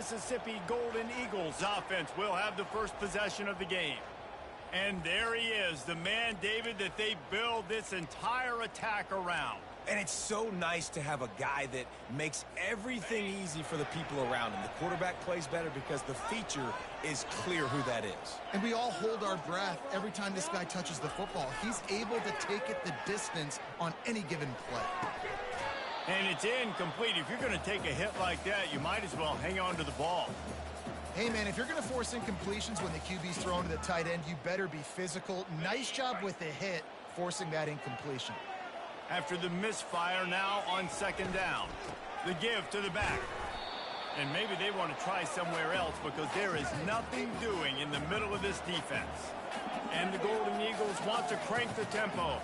Mississippi Golden Eagles offense will have the first possession of the game. And there he is, the man, David, that they build this entire attack around. And it's so nice to have a guy that makes everything easy for the people around him. The quarterback plays better because the feature is clear who that is. And we all hold our breath every time this guy touches the football. He's able to take it the distance on any given play. And it's incomplete. If you're going to take a hit like that, you might as well hang on to the ball. Hey, man, if you're going to force incompletions when the QB's thrown to the tight end, you better be physical. Nice job with the hit, forcing that incompletion. After the misfire, now on second down. The give to the back. And maybe they want to try somewhere else because there is nothing doing in the middle of this defense. And the Golden Eagles want to crank the tempo.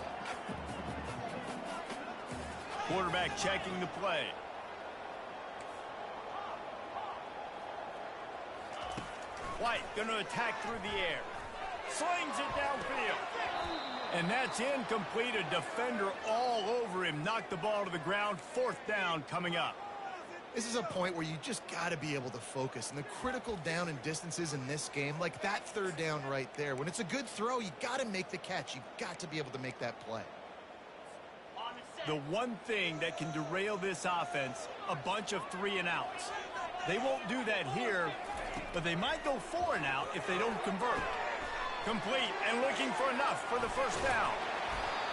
Quarterback checking the play. White going to attack through the air. Slings it downfield. And that's incomplete. A defender all over him. Knocked the ball to the ground. Fourth down coming up. This is a point where you just got to be able to focus. And the critical down and distances in this game, like that third down right there, when it's a good throw, you got to make the catch. You've got to be able to make that play. The one thing that can derail this offense, a bunch of 3-and-outs. They won't do that here, but they might go 4-and-out if they don't convert. Complete and looking for enough for the first down.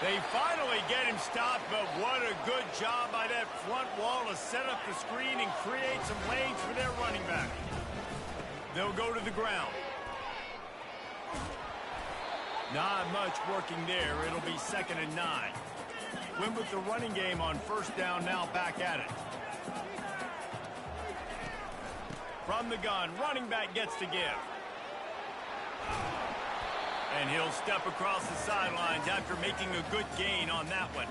They finally get him stopped, but what a good job by that front wall to set up the screen and create some lanes for their running back. They'll go to the ground. Not much working there. It'll be 2nd and 9. Win with the running game on first down, now back at it. From the gun, running back gets to give. And he'll step across the sidelines after making a good gain on that one.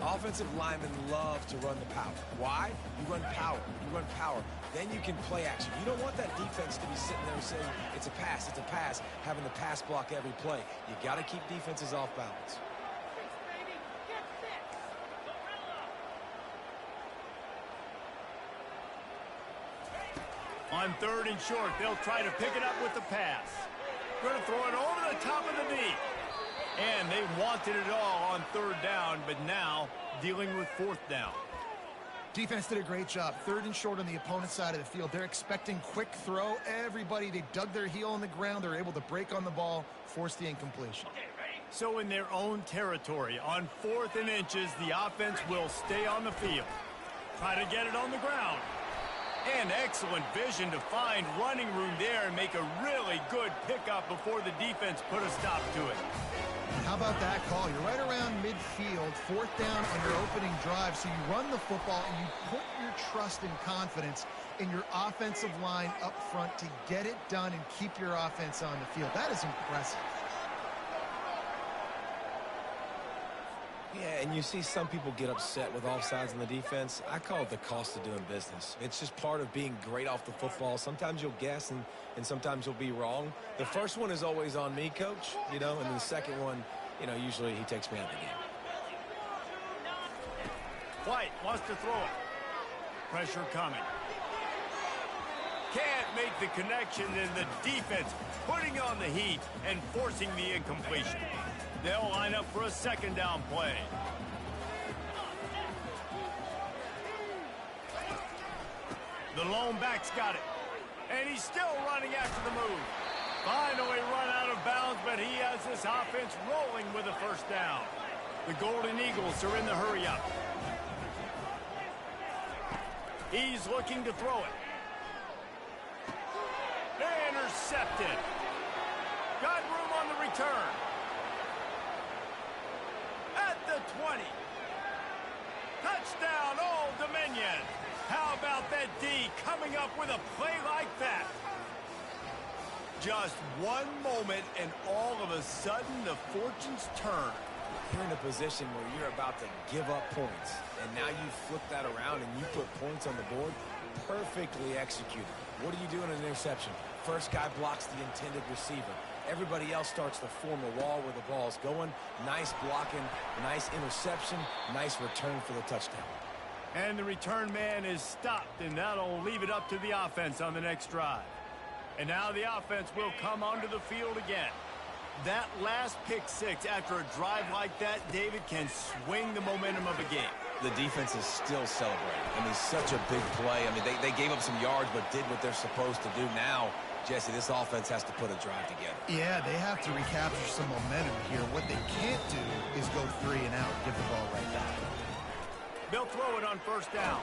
Offensive linemen love to run the power. Why? You run power. You run power. Then you can play action. You don't want that defense to be sitting there saying, it's a pass, having the pass block every play. You got to keep defenses off balance. On 3rd and short, they'll try to pick it up with the pass. Going to throw it over the top of the knee. And they wanted it all on 3rd down, but now dealing with 4th down. Defense did a great job. 3rd and short on the opponent's side of the field. They're expecting quick throw. Everybody, they dug their heel on the ground. They're able to break on the ball, force the incompletion. So in their own territory, on 4th and inches, the offense will stay on the field. Try to get it on the ground. And excellent vision to find running room there and make a really good pickup before the defense put a stop to it. How about that call? You're right around midfield, 4th down on your opening drive, so you run the football and you put your trust and confidence in your offensive line up front to get it done and keep your offense on the field. That is impressive. Yeah, and you see some people get upset with offsides in the defense. I call it the cost of doing business. It's just part of being great off the football. Sometimes you'll guess and sometimes you'll be wrong. The first one is always on me, Coach, and then the second one, usually he takes me out of the game. White wants to throw it. Pressure coming. Can't make the connection, and the defense putting on the heat and forcing the incompletion. They'll line up for a 2nd down play. The lone back's got it. And he's still running after the move. Finally run out of bounds, but he has this offense rolling with a first down. The Golden Eagles are in the hurry-up. He's looking to throw it. Intercepted. Got room on the return. At the 20. Touchdown, Old Dominion. How about that D coming up with a play like that? Just one moment, and all of a sudden, the fortunes turn. You're in a position where you're about to give up points, and now you flip that around and you put points on the board. Perfectly executed. What do you do in an interception? First guy blocks the intended receiver. Everybody else starts to form a wall where the ball's going. Nice blocking, nice interception, nice return for the touchdown. And the return man is stopped, and that'll leave it up to the offense on the next drive. And now the offense will come onto the field again. That last pick six after a drive like that, David, can swing the momentum of a game. The defense is still celebrating. I mean, such a big play. I mean, they gave up some yards but did what they're supposed to do. Now, Jesse, this offense has to put a drive together. Yeah, they have to recapture some momentum here. What they can't do is go 3 and out, give the ball right back. They'll throw it on first down.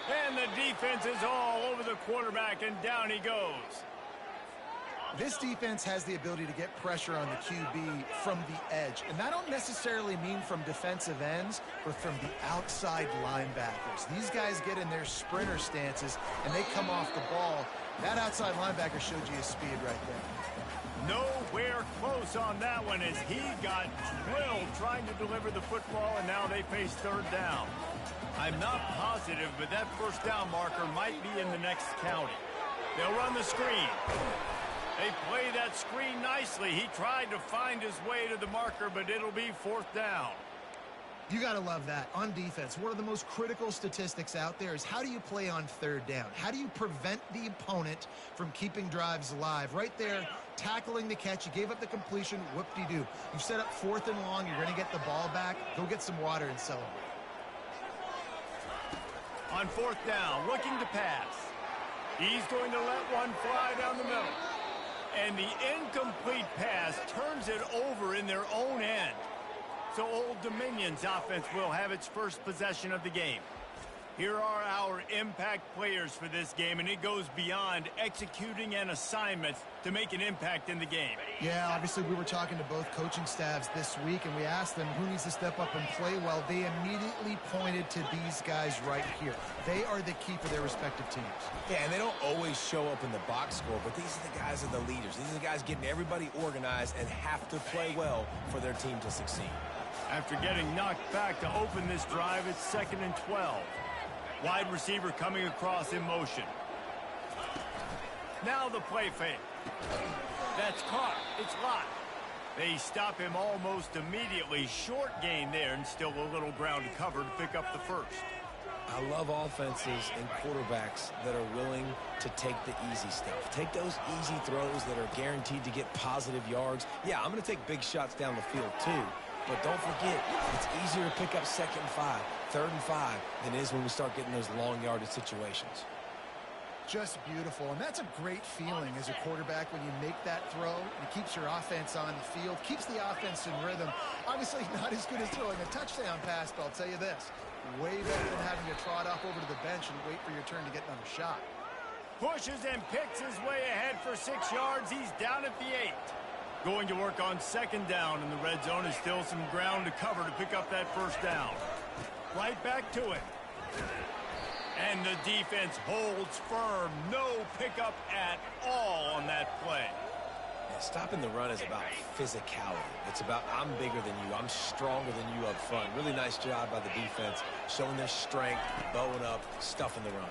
And the defense is all over the quarterback, and down he goes. This defense has the ability to get pressure on the QB from the edge. And that don't necessarily mean from defensive ends, but from the outside linebackers. These guys get in their sprinter stances, and they come off the ball. That outside linebacker showed you his speed right there. Nowhere close on that one as he got drilled trying to deliver the football, and now they face third down. I'm not positive, but that first down marker might be in the next county. They'll run the screen. They play that screen nicely. He tried to find his way to the marker, but it'll be fourth down. You got to love that. On defense, one of the most critical statistics out there is how do you play on third down? How do you prevent the opponent from keeping drives alive? Right there, tackling the catch. You gave up the completion. Whoop-de-doo. You've set up fourth and long. You're going to get the ball back. Go get some water and celebrate. On fourth down, looking to pass. He's going to let one fly down the middle. And the incomplete pass turns it over in their own end. So Old Dominion's offense will have its first possession of the game. Here are our impact players for this game, and it goes beyond executing an assignment to make an impact in the game. Yeah, obviously we were talking to both coaching staffs this week, and we asked them who needs to step up and play well. They immediately pointed to these guys right here. They are the key for their respective teams. Yeah, and they don't always show up in the box score, but these are the guys that are the leaders. These are the guys getting everybody organized and have to play well for their team to succeed. After getting knocked back to open this drive, it's 2nd and 12. Wide receiver coming across in motion. Now the play fake. That's caught. It's locked. They stop him almost immediately. Short gain there, and still a little ground to cover to pick up the first. I love offenses and quarterbacks that are willing to take the easy stuff. Take those easy throws that are guaranteed to get positive yards. Yeah, I'm going to take big shots down the field too. But don't forget, it's easier to pick up 2nd and 5, 3rd and 5 than it is when we start getting those long yardage situations. Just beautiful, and that's a great feeling as a quarterback when you make that throw. It keeps your offense on the field, keeps the offense in rhythm. Obviously not as good as throwing a touchdown pass, but I'll tell you this, way better than having to trot off over to the bench and wait for your turn to get another shot. Pushes and picks his way ahead for 6 yards. He's down at the 8. Going to work on 2nd down, and the red zone is still some ground to cover to pick up that first down. Right back to it. And the defense holds firm. No pickup at all on that play. Yeah, stopping the run is about physicality. It's about I'm bigger than you. I'm stronger than you up front. Really nice job by the defense, showing their strength, bowing up, stuffing the run.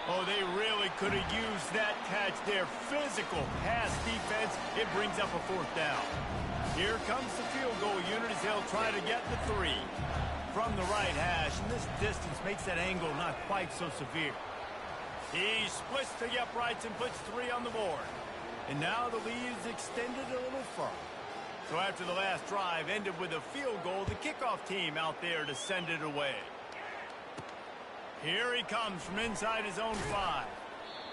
Oh, they really could have used that catch there. Physical pass defense. It brings up a 4th down. Here comes the field goal unit as they'll try to get the 3. From the right hash, and this distance makes that angle not quite so severe. He splits the uprights and puts 3 on the board. And now the lead is extended a little further. So after the last drive ended with a field goal, the kickoff team out there to send it away. Here he comes from inside his own 5.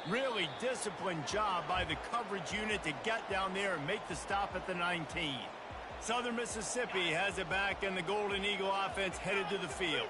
Really disciplined job by the coverage unit to get down there and make the stop at the 19. Southern Mississippi has it back, and the Golden Eagle offense headed to the field.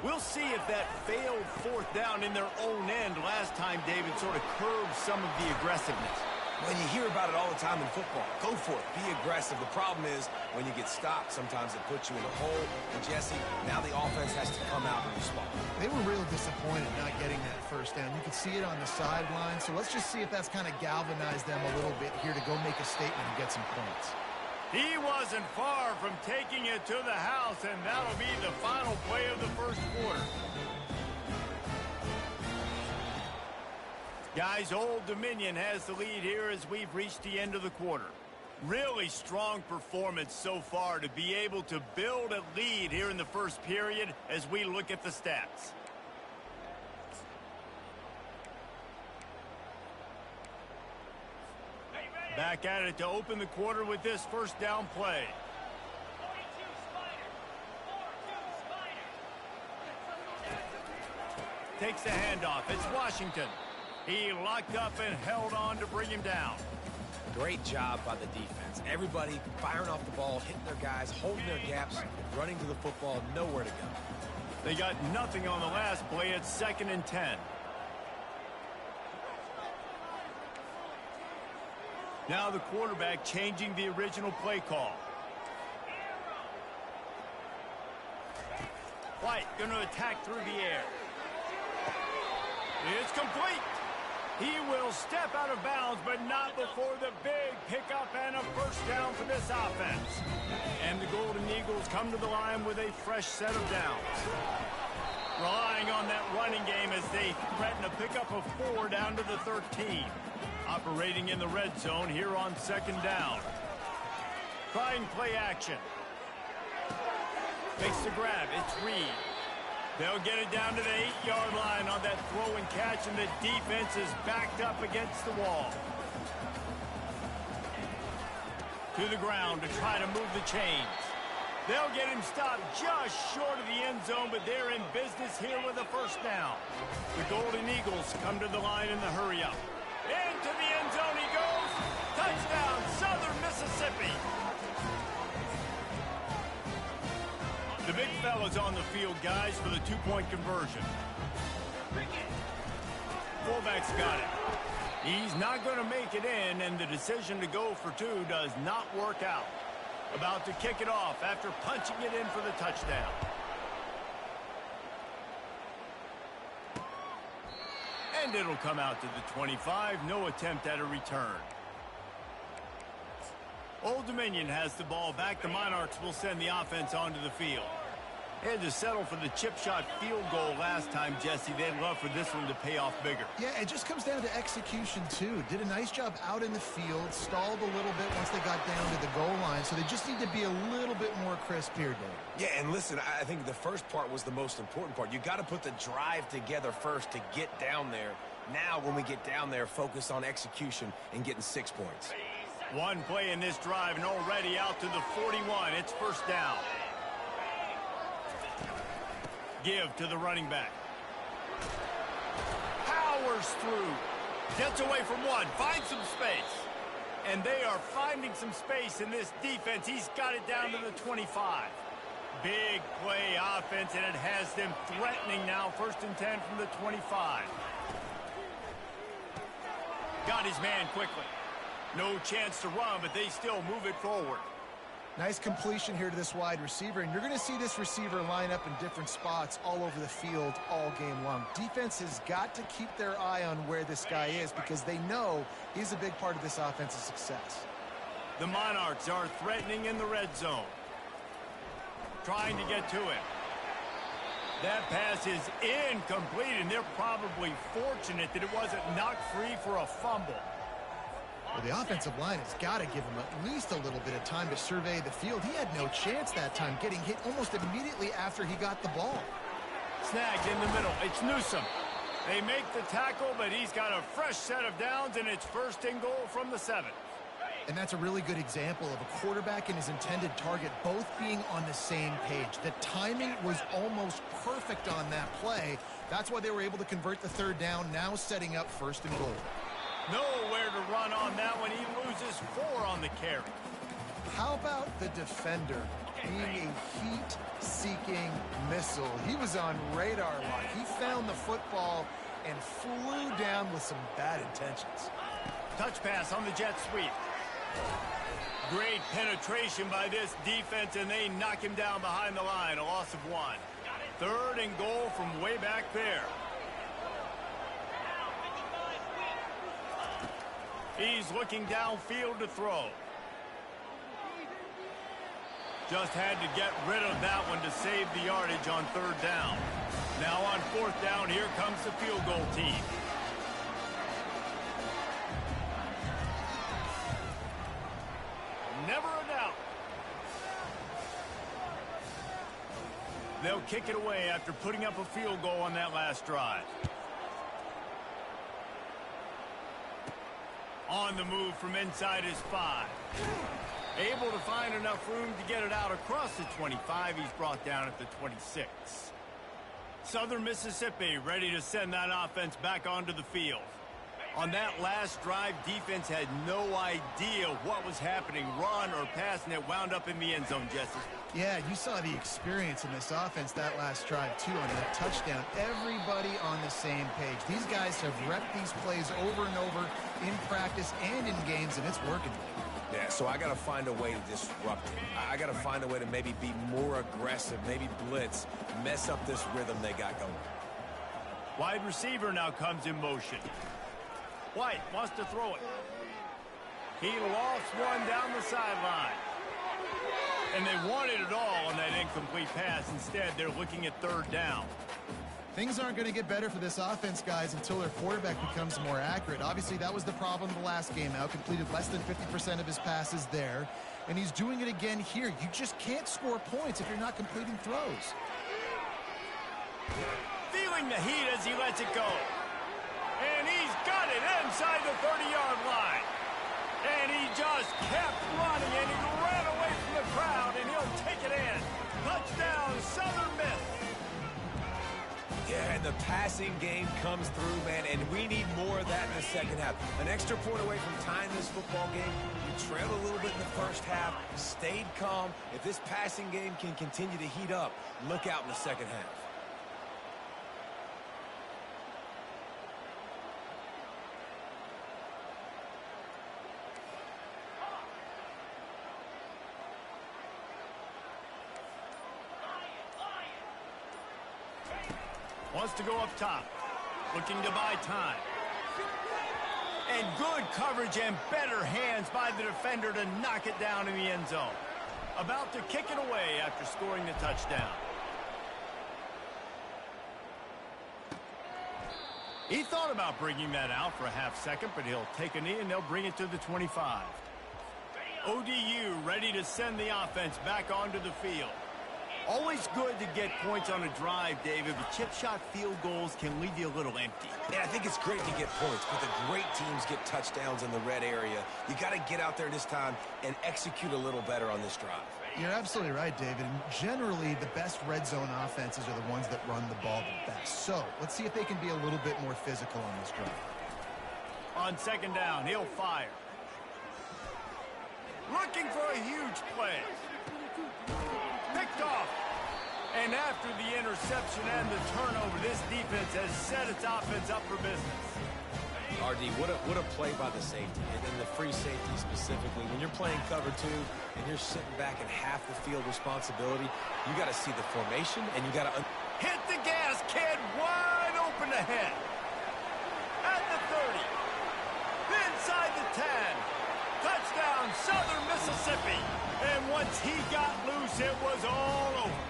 We'll see if that failed 4th down in their own end last time, David, sort of curbed some of the aggressiveness. When you hear about it all the time in football, go for it. Be aggressive. The problem is when you get stopped, sometimes it puts you in a hole. And, Jesse, now the offense has to come out and respond. They were real disappointed not getting that first down. You could see it on the sideline. So let's just see if that's kind of galvanized them a little bit here to go make a statement and get some points. He wasn't far from taking it to the house, and that'll be the final play of the first quarter. Guys, Old Dominion has the lead here as we've reached the end of the quarter. Really strong performance so far to be able to build a lead here in the first period as we look at the stats. Back at it to open the quarter with this first down play. Takes the handoff. It's Washington. He locked up and held on to bring him down. Great job by the defense. Everybody firing off the ball, hitting their guys, holding their gaps, running to the football, nowhere to go. They got nothing on the last play. It's 2nd and 10. Now the quarterback changing the original play call. White going to attack through the air. It's complete. He will step out of bounds, but not before the big pickup and a first down for this offense. And the Golden Eagles come to the line with a fresh set of downs. Relying on that running game as they threaten a pickup of 4 down to the 13. Operating in the red zone here on 2nd down. Trying play action. Makes the grab. It's Reed. They'll get it down to the 8-yard line on that throw and catch, and the defense is backed up against the wall. To the ground to try to move the chains. They'll get him stopped just short of the end zone, but they're in business here with a first down. The Golden Eagles come to the line in the hurry-up. Into the end zone he goes. Touchdown, Southern Mississippi. The big fella's on the field, guys, for the 2-point conversion. Fullback's got it. He's not going to make it in, and the decision to go for 2 does not work out. About to kick it off after punching it in for the touchdown. And it'll come out to the 25. No attempt at a return. Old Dominion has the ball back. The Monarchs will send the offense onto the field. They had to settle for the chip shot field goal last time, Jesse. They'd love for this one to pay off bigger. Yeah, it just comes down to execution, too. Did a nice job out in the field, stalled a little bit once they got down to the goal line, so they just need to be a little bit more crisp here, Dave. Yeah, and listen, I think the first part was the most important part. You got to put the drive together first to get down there. Now, when we get down there, focus on execution and getting 6 points. One play in this drive and already out to the 41. It's first down. Give to the running back. Powers through. Gets away from one. Finds some space. And they are finding some space in this defense. He's got it down to the 25. Big play offense, and it has them threatening now. 1st and 10 from the 25. Got his man quickly. No chance to run, but they still move it forward. Nice completion here to this wide receiver, and you're going to see this receiver line up in different spots all over the field all game long. Defense has got to keep their eye on where this guy is because they know he's a big part of this offense's success. The Monarchs are threatening in the red zone. Trying to get to him. That pass is incomplete, and they're probably fortunate that it wasn't knocked free for a fumble. Well, the offensive line has got to give him at least a little bit of time to survey the field. He had no chance that time, getting hit almost immediately after he got the ball. Snagged in the middle. It's Newsome. They make the tackle, but he's got a fresh set of downs, and it's 1st and goal from the 7. And that's a really good example of a quarterback and his intended target both being on the same page. The timing was almost perfect on that play. That's why they were able to convert the 3rd down, now setting up 1st and goal. Nowhere to run on that one. He loses 4 on the carry. How about the defender being a heat-seeking missile? He was on radar lock. He found the football and flew down with some bad intentions. Touch pass on the jet sweep. Great penetration by this defense, and they knock him down behind the line. A loss of 1. 3rd and goal from way back there. He's looking downfield to throw. Just had to get rid of that one to save the yardage on 3rd down. Now on 4th down, here comes the field goal team. They'll kick it away after putting up a field goal on that last drive. On the move from inside his 5. Able to find enough room to get it out across the 25. He's brought down at the 26. Southern Mississippi ready to send that offense back onto the field. On that last drive, defense had no idea what was happening, run or pass, and it wound up in the end zone, Jesse. Yeah, you saw the experience in this offense that last drive, too, on that touchdown. Everybody on the same page. These guys have repped these plays over and over in practice and in games, and it's working. Yeah, so I got to find a way to disrupt it. I got to find a way to maybe be more aggressive, maybe blitz, mess up this rhythm they got going. Wide receiver now comes in motion. White wants to throw it. He lost one down the sideline. And they wanted it all on that incomplete pass. Instead, they're looking at 3rd down. Things aren't going to get better for this offense, guys, until their quarterback becomes more accurate. Obviously, that was the problem the last game out. Completed less than 50% of his passes there. And he's doing it again here. You just can't score points if you're not completing throws. Feeling the heat as he lets it go. And he's got it inside the 30-yard line. And he just kept running, and he ran away from the crowd, and he'll take it in. Touchdown, Southern Miss. Yeah, and the passing game comes through, man, and we need more of that in the second half. An extra point away from tying this football game. You trailed a little bit in the first half, stayed calm. If this passing game can continue to heat up, look out in the second half. Wants to go up top. Looking to buy time. And good coverage and better hands by the defender to knock it down in the end zone. About to kick it away after scoring the touchdown. He thought about bringing that out for a half second, but he'll take a knee and they'll bring it to the 25. ODU ready to send the offense back onto the field. Always good to get points on a drive, David, but chip shot field goals can leave you a little empty. Yeah, I think it's great to get points, but the great teams get touchdowns in the red area. You got to get out there this time and execute a little better on this drive. You're absolutely right, David. And generally, the best red zone offenses are the ones that run the ball the best. So let's see if they can be a little bit more physical on this drive. On 2nd down, he'll fire. Looking for a huge play. Picked off. And after the interception and the turnover, this defense has set its offense up for business. RD, what a play by the safety, and the free safety specifically. When you're playing cover 2 and you're sitting back in half the field responsibility, you got to see the formation, and you got to hit the gas, kid, wide open ahead. At the 30. Inside the 10. Touchdown, Southern Mississippi. And once he got loose, it was all over.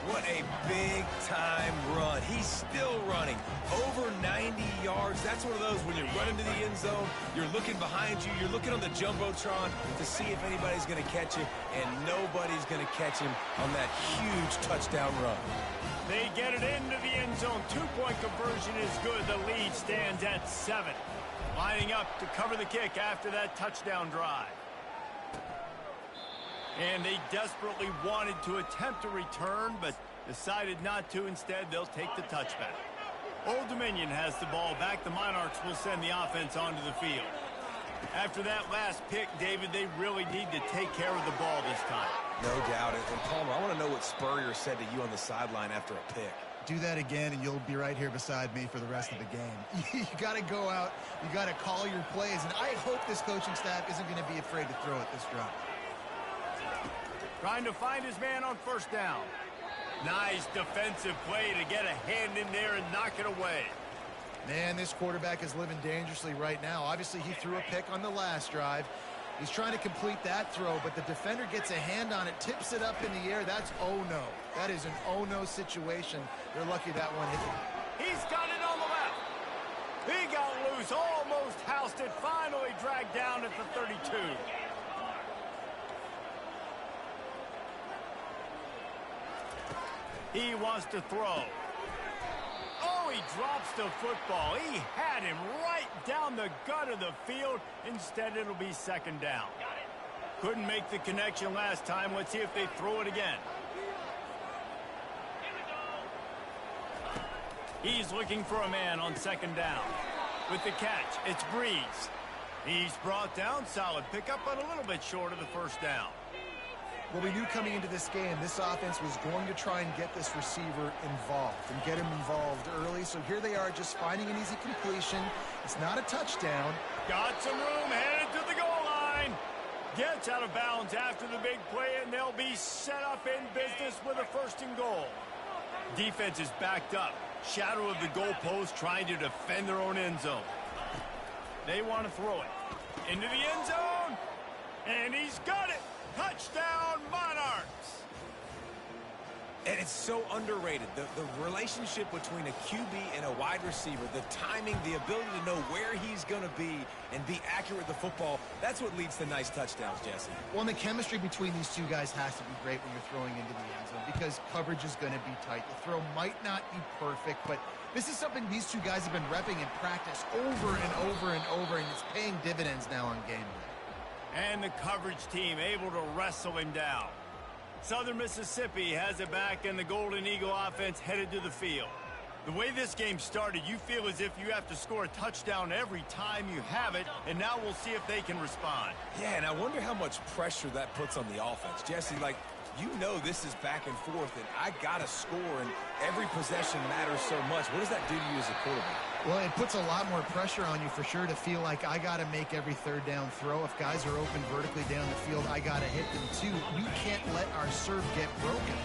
What a big-time run. He's still running. Over 90 yards. That's one of those when you're running to the end zone, you're looking behind you, you're looking on the Jumbotron to see if anybody's going to catch him, and nobody's going to catch him on that huge touchdown run. They get it into the end zone. 2-point conversion is good. The lead stands at 7. Lining up to cover the kick after that touchdown drive. And they desperately wanted to attempt a return, but decided not to. Instead, they'll take the touchback. Old Dominion has the ball back. The Monarchs will send the offense onto the field. After that last pick, David, they really need to take care of the ball this time. No doubt. And Palmer, I want to know what Spurrier said to you on the sideline after a pick. Do that again, and you'll be right here beside me for the rest of the game. You got to go out. You got to call your plays. And I hope this coaching staff isn't going to be afraid to throw it this drive. Trying to find his man on 1st down. Nice defensive play to get a hand in there and knock it away. Man, this quarterback is living dangerously right now. Obviously, he threw a pick on the last drive. He's trying to complete that throw, but the defender gets a hand on it, tips it up in the air. That's oh-no. That is an oh-no situation. They're lucky that one hit him. He's got it on the left. He got loose, almost housed it, finally dragged down at the 32. He wants to throw. Oh, he drops the football. He had him right down the gut of the field. Instead, it'll be second down. Couldn't make the connection last time. Let's see if they throw it again. He's looking for a man on second down. With the catch, it's Breeze. He's brought down. Solid pickup, but a little bit short of the first down. Well, we knew coming into this game, this offense was going to try and get this receiver involved and get him involved early. So here they are just finding an easy completion. It's not a touchdown. Got some room, headed to the goal line. Gets out of bounds after the big play, and they'll be set up in business with a first and goal. Defense is backed up. Shadow of the goalpost, trying to defend their own end zone. They want to throw it into the end zone, and he's got it. Touchdown, Monarchs! And it's so underrated. The relationship between a QB and a wide receiver, the timing, the ability to know where he's going to be and be accurate with the football, that's what leads to nice touchdowns, Jesse. Well, and the chemistry between these two guys has to be great when you're throwing into the end zone because coverage is going to be tight. The throw might not be perfect, but this is something these two guys have been repping in practice over and over and over, and it's paying dividends now on game day. And the coverage team able to wrestle him down. Southern Mississippi has it back, and the Golden Eagle offense headed to the field. The way this game started, you feel as if you have to score a touchdown every time you have it, and now we'll see if they can respond. Yeah, and I wonder how much pressure that puts on the offense. Jesse, like, you know this is back and forth, and I got to score, and every possession matters so much. What does that do to you as a quarterback? Well, it puts a lot more pressure on you for sure to feel like I got to make every third down throw. If guys are open vertically down the field, I got to hit them too. We can't let our serve get broken.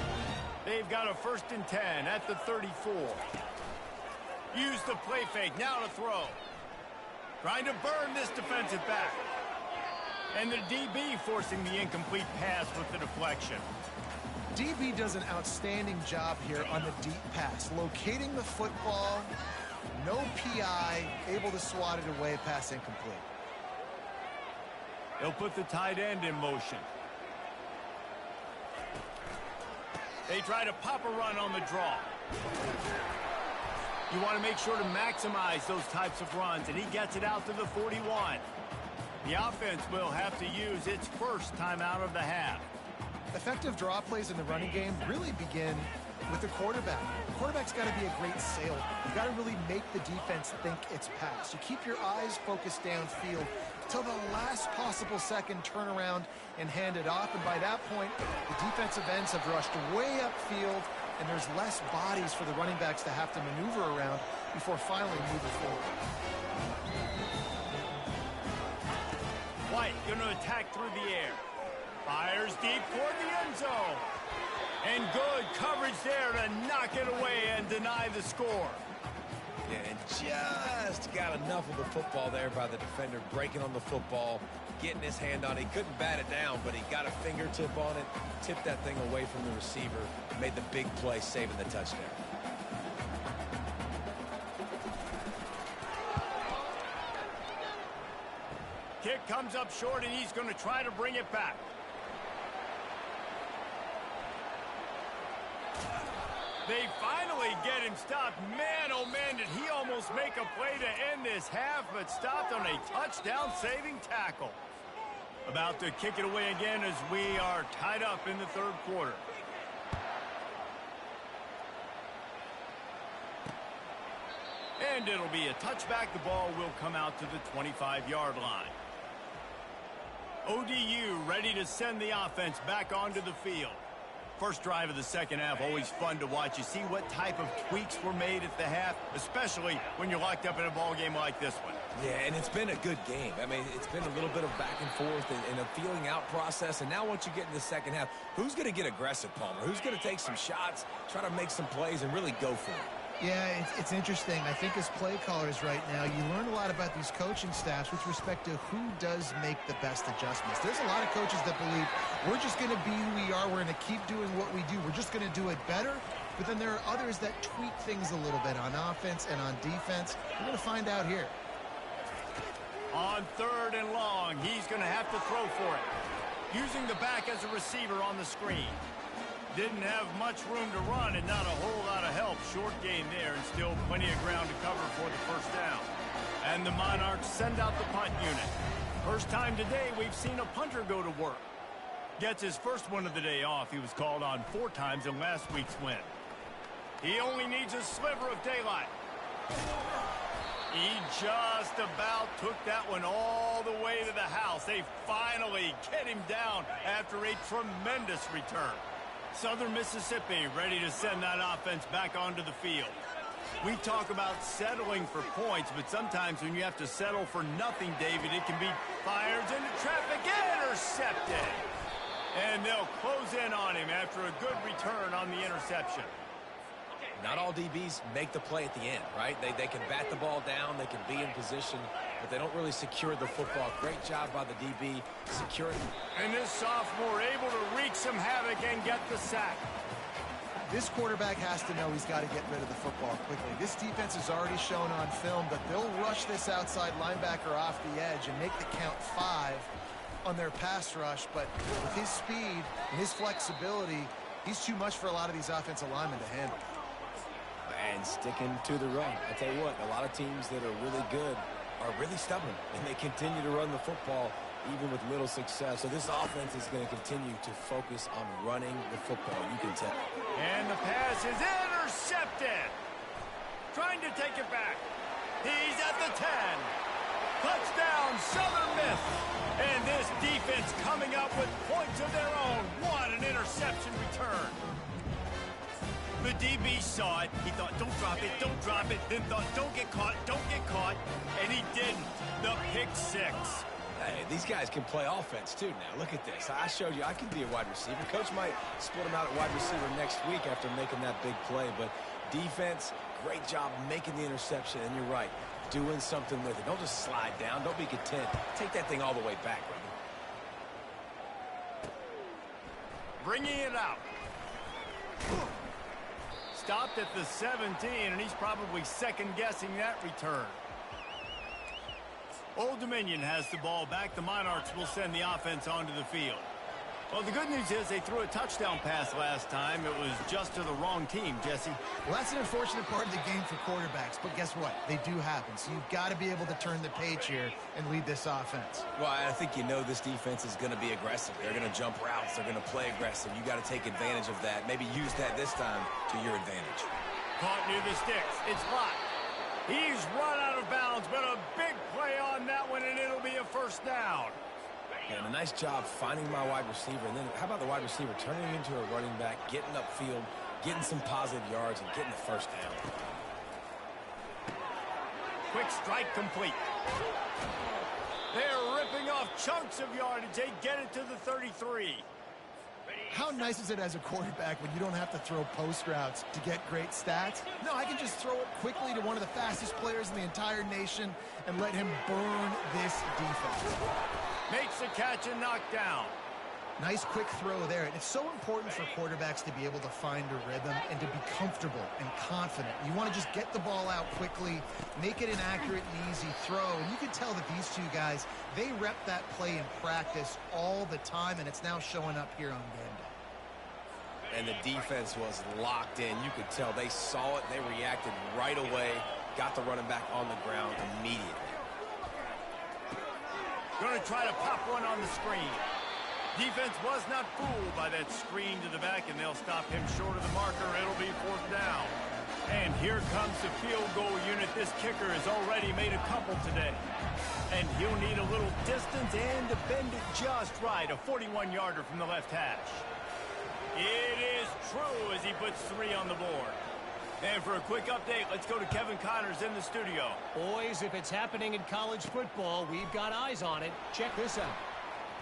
They've got a 1st and 10 at the 34. Use the play fake, now to throw. Trying to burn this defensive back. And the DB forcing the incomplete pass with the deflection. DB does an outstanding job here on the deep pass. Locating the football, no PI, able to swat it away, pass incomplete. They'll put the tight end in motion. They try to pop a run on the draw. You want to make sure to maximize those types of runs, and he gets it out to the 41. The offense will have to use its first timeout of the half. Effective draw plays in the running game really begin with the quarterback. The quarterback's got to be a great sailor. You've got to really make the defense think it's pass. You keep your eyes focused downfield till the last possible second, turn around and hand it off. And by that point, the defensive ends have rushed way upfield, and there's less bodies for the running backs to have to maneuver around before finally moving forward. White going to attack through the air. Fires deep toward the end zone. And good coverage there to knock it away and deny the score. Yeah, and just got enough of the football there by the defender, breaking on the football, getting his hand on it. He couldn't bat it down, but he got a fingertip on it, tipped that thing away from the receiver, made the big play, saving the touchdown. Kick comes up short, and he's going to try to bring it back. They finally get him stopped. Man, oh man, did he almost make a play to end this half, but stopped on a touchdown-saving tackle. About to kick it away again as we are tied up in the third quarter. And it'll be a touchback. The ball will come out to the 25-yard line. ODU ready to send the offense back onto the field. First drive of the second half, always fun to watch. You see what type of tweaks were made at the half, especially when you're locked up in a ball game like this one. Yeah, and it's been a good game. I mean, it's been a little bit of back and forth and a feeling out process. And now once you get in the second half, who's going to get aggressive, Palmer? Who's going to take some shots, try to make some plays, and really go for it? Yeah, it's interesting. I think as play callers right now, you learn a lot about these coaching staffs with respect to who does make the best adjustments. There's a lot of coaches that believe we're just going to be who we are. We're going to keep doing what we do. We're just going to do it better. But then there are others that tweak things a little bit on offense and on defense. We're going to find out here. On third and long, he's going to have to throw for it. Using the back as a receiver on the screen. Didn't have much room to run and not a whole lot of help. Short gain there and still plenty of ground to cover for the first down. And the Monarchs send out the punt unit. First time today we've seen a punter go to work. Gets his first one of the day off. He was called on 4 times in last week's win. He only needs a sliver of daylight. He just about took that one all the way to the house. They finally get him down after a tremendous return. Southern Mississippi ready to send that offense back onto the field. We talk about settling for points, but sometimes when you have to settle for nothing, David, it can be fires into traffic, intercepted. And they'll close in on him after a good return on the interception. Not all DBs make the play at the end, right? They can bat the ball down, they can be in position, but they don't really secure the football. Great job by the DB securing. And this sophomore able to wreak some havoc and get the sack. This quarterback has to know he's got to get rid of the football quickly. This defense has already shown on film that they'll rush this outside linebacker off the edge and make the count 5 on their pass rush, but with his speed and his flexibility, he's too much for a lot of these offensive linemen to handle. And sticking to the run. I tell you what, a lot of teams that are really good are really stubborn, and they continue to run the football even with little success. So this offense is going to continue to focus on running the football, you can tell. And the pass is intercepted. Trying to take it back. He's at the 10. Touchdown, Southern Miss. And this defense coming up with points of their own. What an interception return. The DB saw it. He thought, don't drop it, don't drop it. Then thought, don't get caught, don't get caught. And he didn't. The pick 6. Hey, these guys can play offense, too, now. Look at this. I showed you I can be a wide receiver. Coach might split him out at wide receiver next week after making that big play. But defense, great job making the interception. And you're right, doing something with it. Don't just slide down. Don't be content. Take that thing all the way back, brother. Bringing it out. Stopped at the 17, and he's probably second-guessing that return. Old Dominion has the ball back. The Monarchs will send the offense onto the field. Well, the good news is they threw a touchdown pass last time. It was just to the wrong team, Jesse. Well, that's an unfortunate part of the game for quarterbacks, but guess what? They do happen. So you've got to be able to turn the page here and lead this offense. Well, I think you know this defense is going to be aggressive. They're going to jump routes. They're going to play aggressive. You got to take advantage of that. Maybe use that this time to your advantage. Caught near the sticks. It's blocked. He's run out of bounds, but a big play on that one, and it'll be a first down. And a nice job finding my wide receiver. And then how about the wide receiver turning into a running back, getting upfield, getting some positive yards, and getting the first down. Quick strike complete. They're ripping off chunks of yardage. They get it to the 33. How nice is it as a quarterback when you don't have to throw post routes to get great stats? No, I can just throw it quickly to one of the fastest players in the entire nation and let him burn this defense. Makes the catch and knock down. Nice quick throw there. And it's so important for quarterbacks to be able to find a rhythm and to be comfortable and confident. You want to just get the ball out quickly, make it an accurate and easy throw. And you can tell that these two guys, they rep that play in practice all the time, and it's now showing up here on game day. And the defense was locked in. You could tell they saw it. They reacted right away, got the running back on the ground immediately. Going to try to pop one on the screen. Defense was not fooled by that screen to the back, and they'll stop him short of the marker. It'll be fourth down. And here comes the field goal unit. This kicker has already made a couple today. And he'll need a little distance and to bend it just right. A 41-yarder from the left hash. It is true as he puts 3 on the board. And for a quick update, let's go to Kevin Connors in the studio. Boys, if it's happening in college football, we've got eyes on it. Check this out.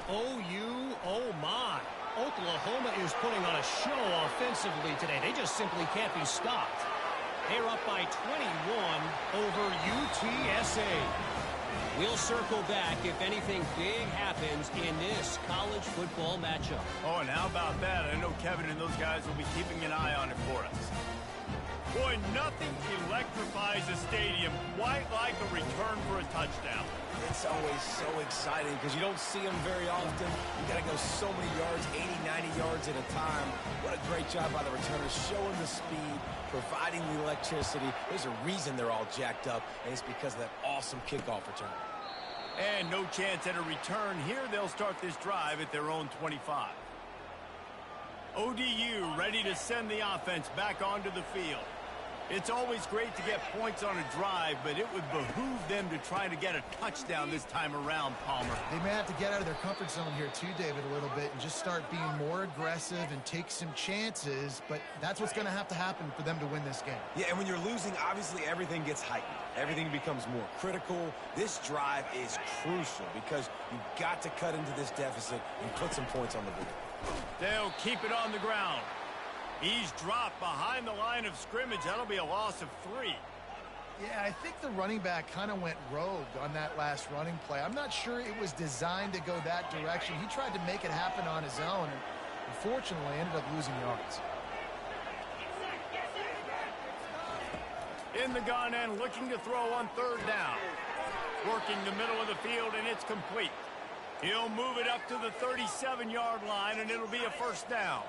OU, oh my. Oklahoma is putting on a show offensively today. They just simply can't be stopped. They're up by 21 over UTSA. We'll circle back if anything big happens in this college football matchup. Oh, and how about that? I know Kevin and those guys will be keeping an eye on it for us. Boy, nothing electrifies a stadium quite like a return for a touchdown. It's always so exciting because you don't see them very often. You got to go so many yards, 80, 90 yards at a time. What a great job by the returners, showing the speed, providing the electricity. There's a reason they're all jacked up, and it's because of that awesome kickoff return. And no chance at a return here. They'll start this drive at their own 25. ODU ready to send the offense back onto the field. It's always great to get points on a drive, but it would behoove them to try to get a touchdown this time around, Palmer. They may have to get out of their comfort zone here too, David, a little bit, and just start being more aggressive and take some chances, but that's what's going to happen for them to win this game. Yeah, and when you're losing, obviously everything gets heightened. Everything becomes more critical. This drive is crucial because you've got to cut into this deficit and put some points on the board. They'll keep it on the ground. He's dropped behind the line of scrimmage. That'll be a loss of 3. Yeah, I think the running back kind of went rogue on that last running play. I'm not sure it was designed to go that direction. He tried to make it happen on his own, and unfortunately ended up losing yards. In the gun and looking to throw on 3rd down. Working the middle of the field, and it's complete. He'll move it up to the 37-yard line, and it'll be a 1st down.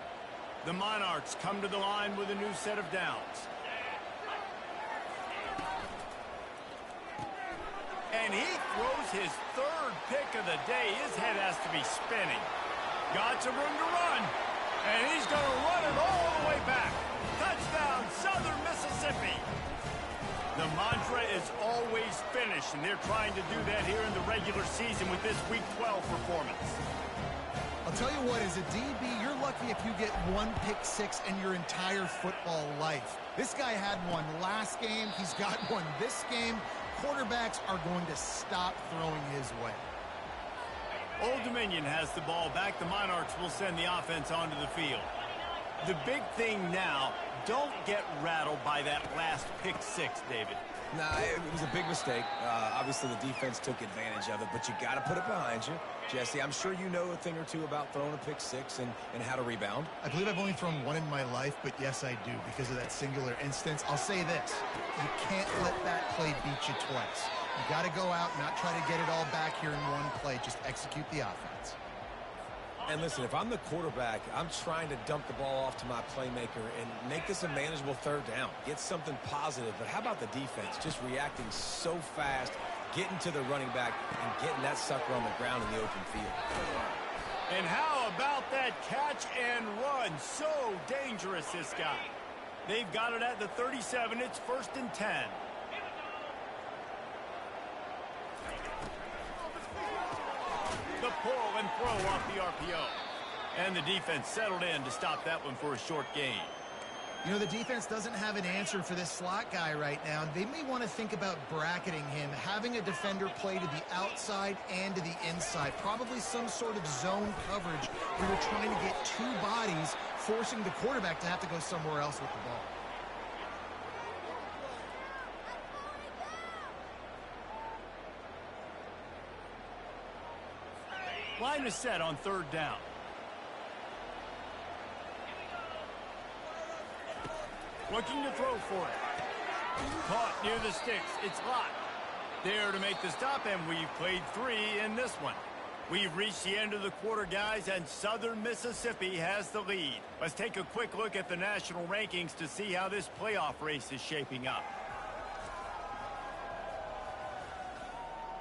The Monarchs come to the line with a new set of downs. And he throws his 3rd pick of the day. His head has to be spinning. Got some room to run. And he's going to run it all the way back. Touchdown, Southern Mississippi. The mantra is always finish, and they're trying to do that here in the regular season with this Week 12 performance. I'll tell you what, as a DB, you're lucky if you get 1 pick 6 in your entire football life. This guy had one last game. He's got one this game. Quarterbacks are going to stop throwing his way. Old Dominion has the ball back. The Monarchs will send the offense onto the field. The big thing now, don't get rattled by that last pick 6, David. Nah, it was a big mistake. Obviously, the defense took advantage of it, but you got to put it behind you. Jesse, I'm sure you know a thing or two about throwing a pick 6 and how to rebound. I believe I've only thrown one in my life, but yes, I do, because of that singular instance. I'll say this. You can't let that play beat you twice. You got to go out and not try to get it all back here in one play. Just execute the offense. And listen, if I'm the quarterback, I'm trying to dump the ball off to my playmaker and make this a manageable 3rd down. Get something positive. But how about the defense? Just reacting so fast, getting to the running back, and getting that sucker on the ground in the open field. And how about that catch and run? So dangerous, this guy. They've got it at the 37. It's 1st and 10. The pull and throw off the RPO. And the defense settled in to stop that one for a short gain. You know, the defense doesn't have an answer for this slot guy right now. They may want to think about bracketing him, having a defender play to the outside and to the inside. Probably some sort of zone coverage where you're trying to get 2 bodies, forcing the quarterback to have to go somewhere else with the ball. Line is set on 3rd down. Looking to throw for it. Caught near the sticks. It's locked. There to make the stop, and we've played 3 in this one. We've reached the end of the quarter, guys, and Southern Mississippi has the lead. Let's take a quick look at the national rankings to see how this playoff race is shaping up.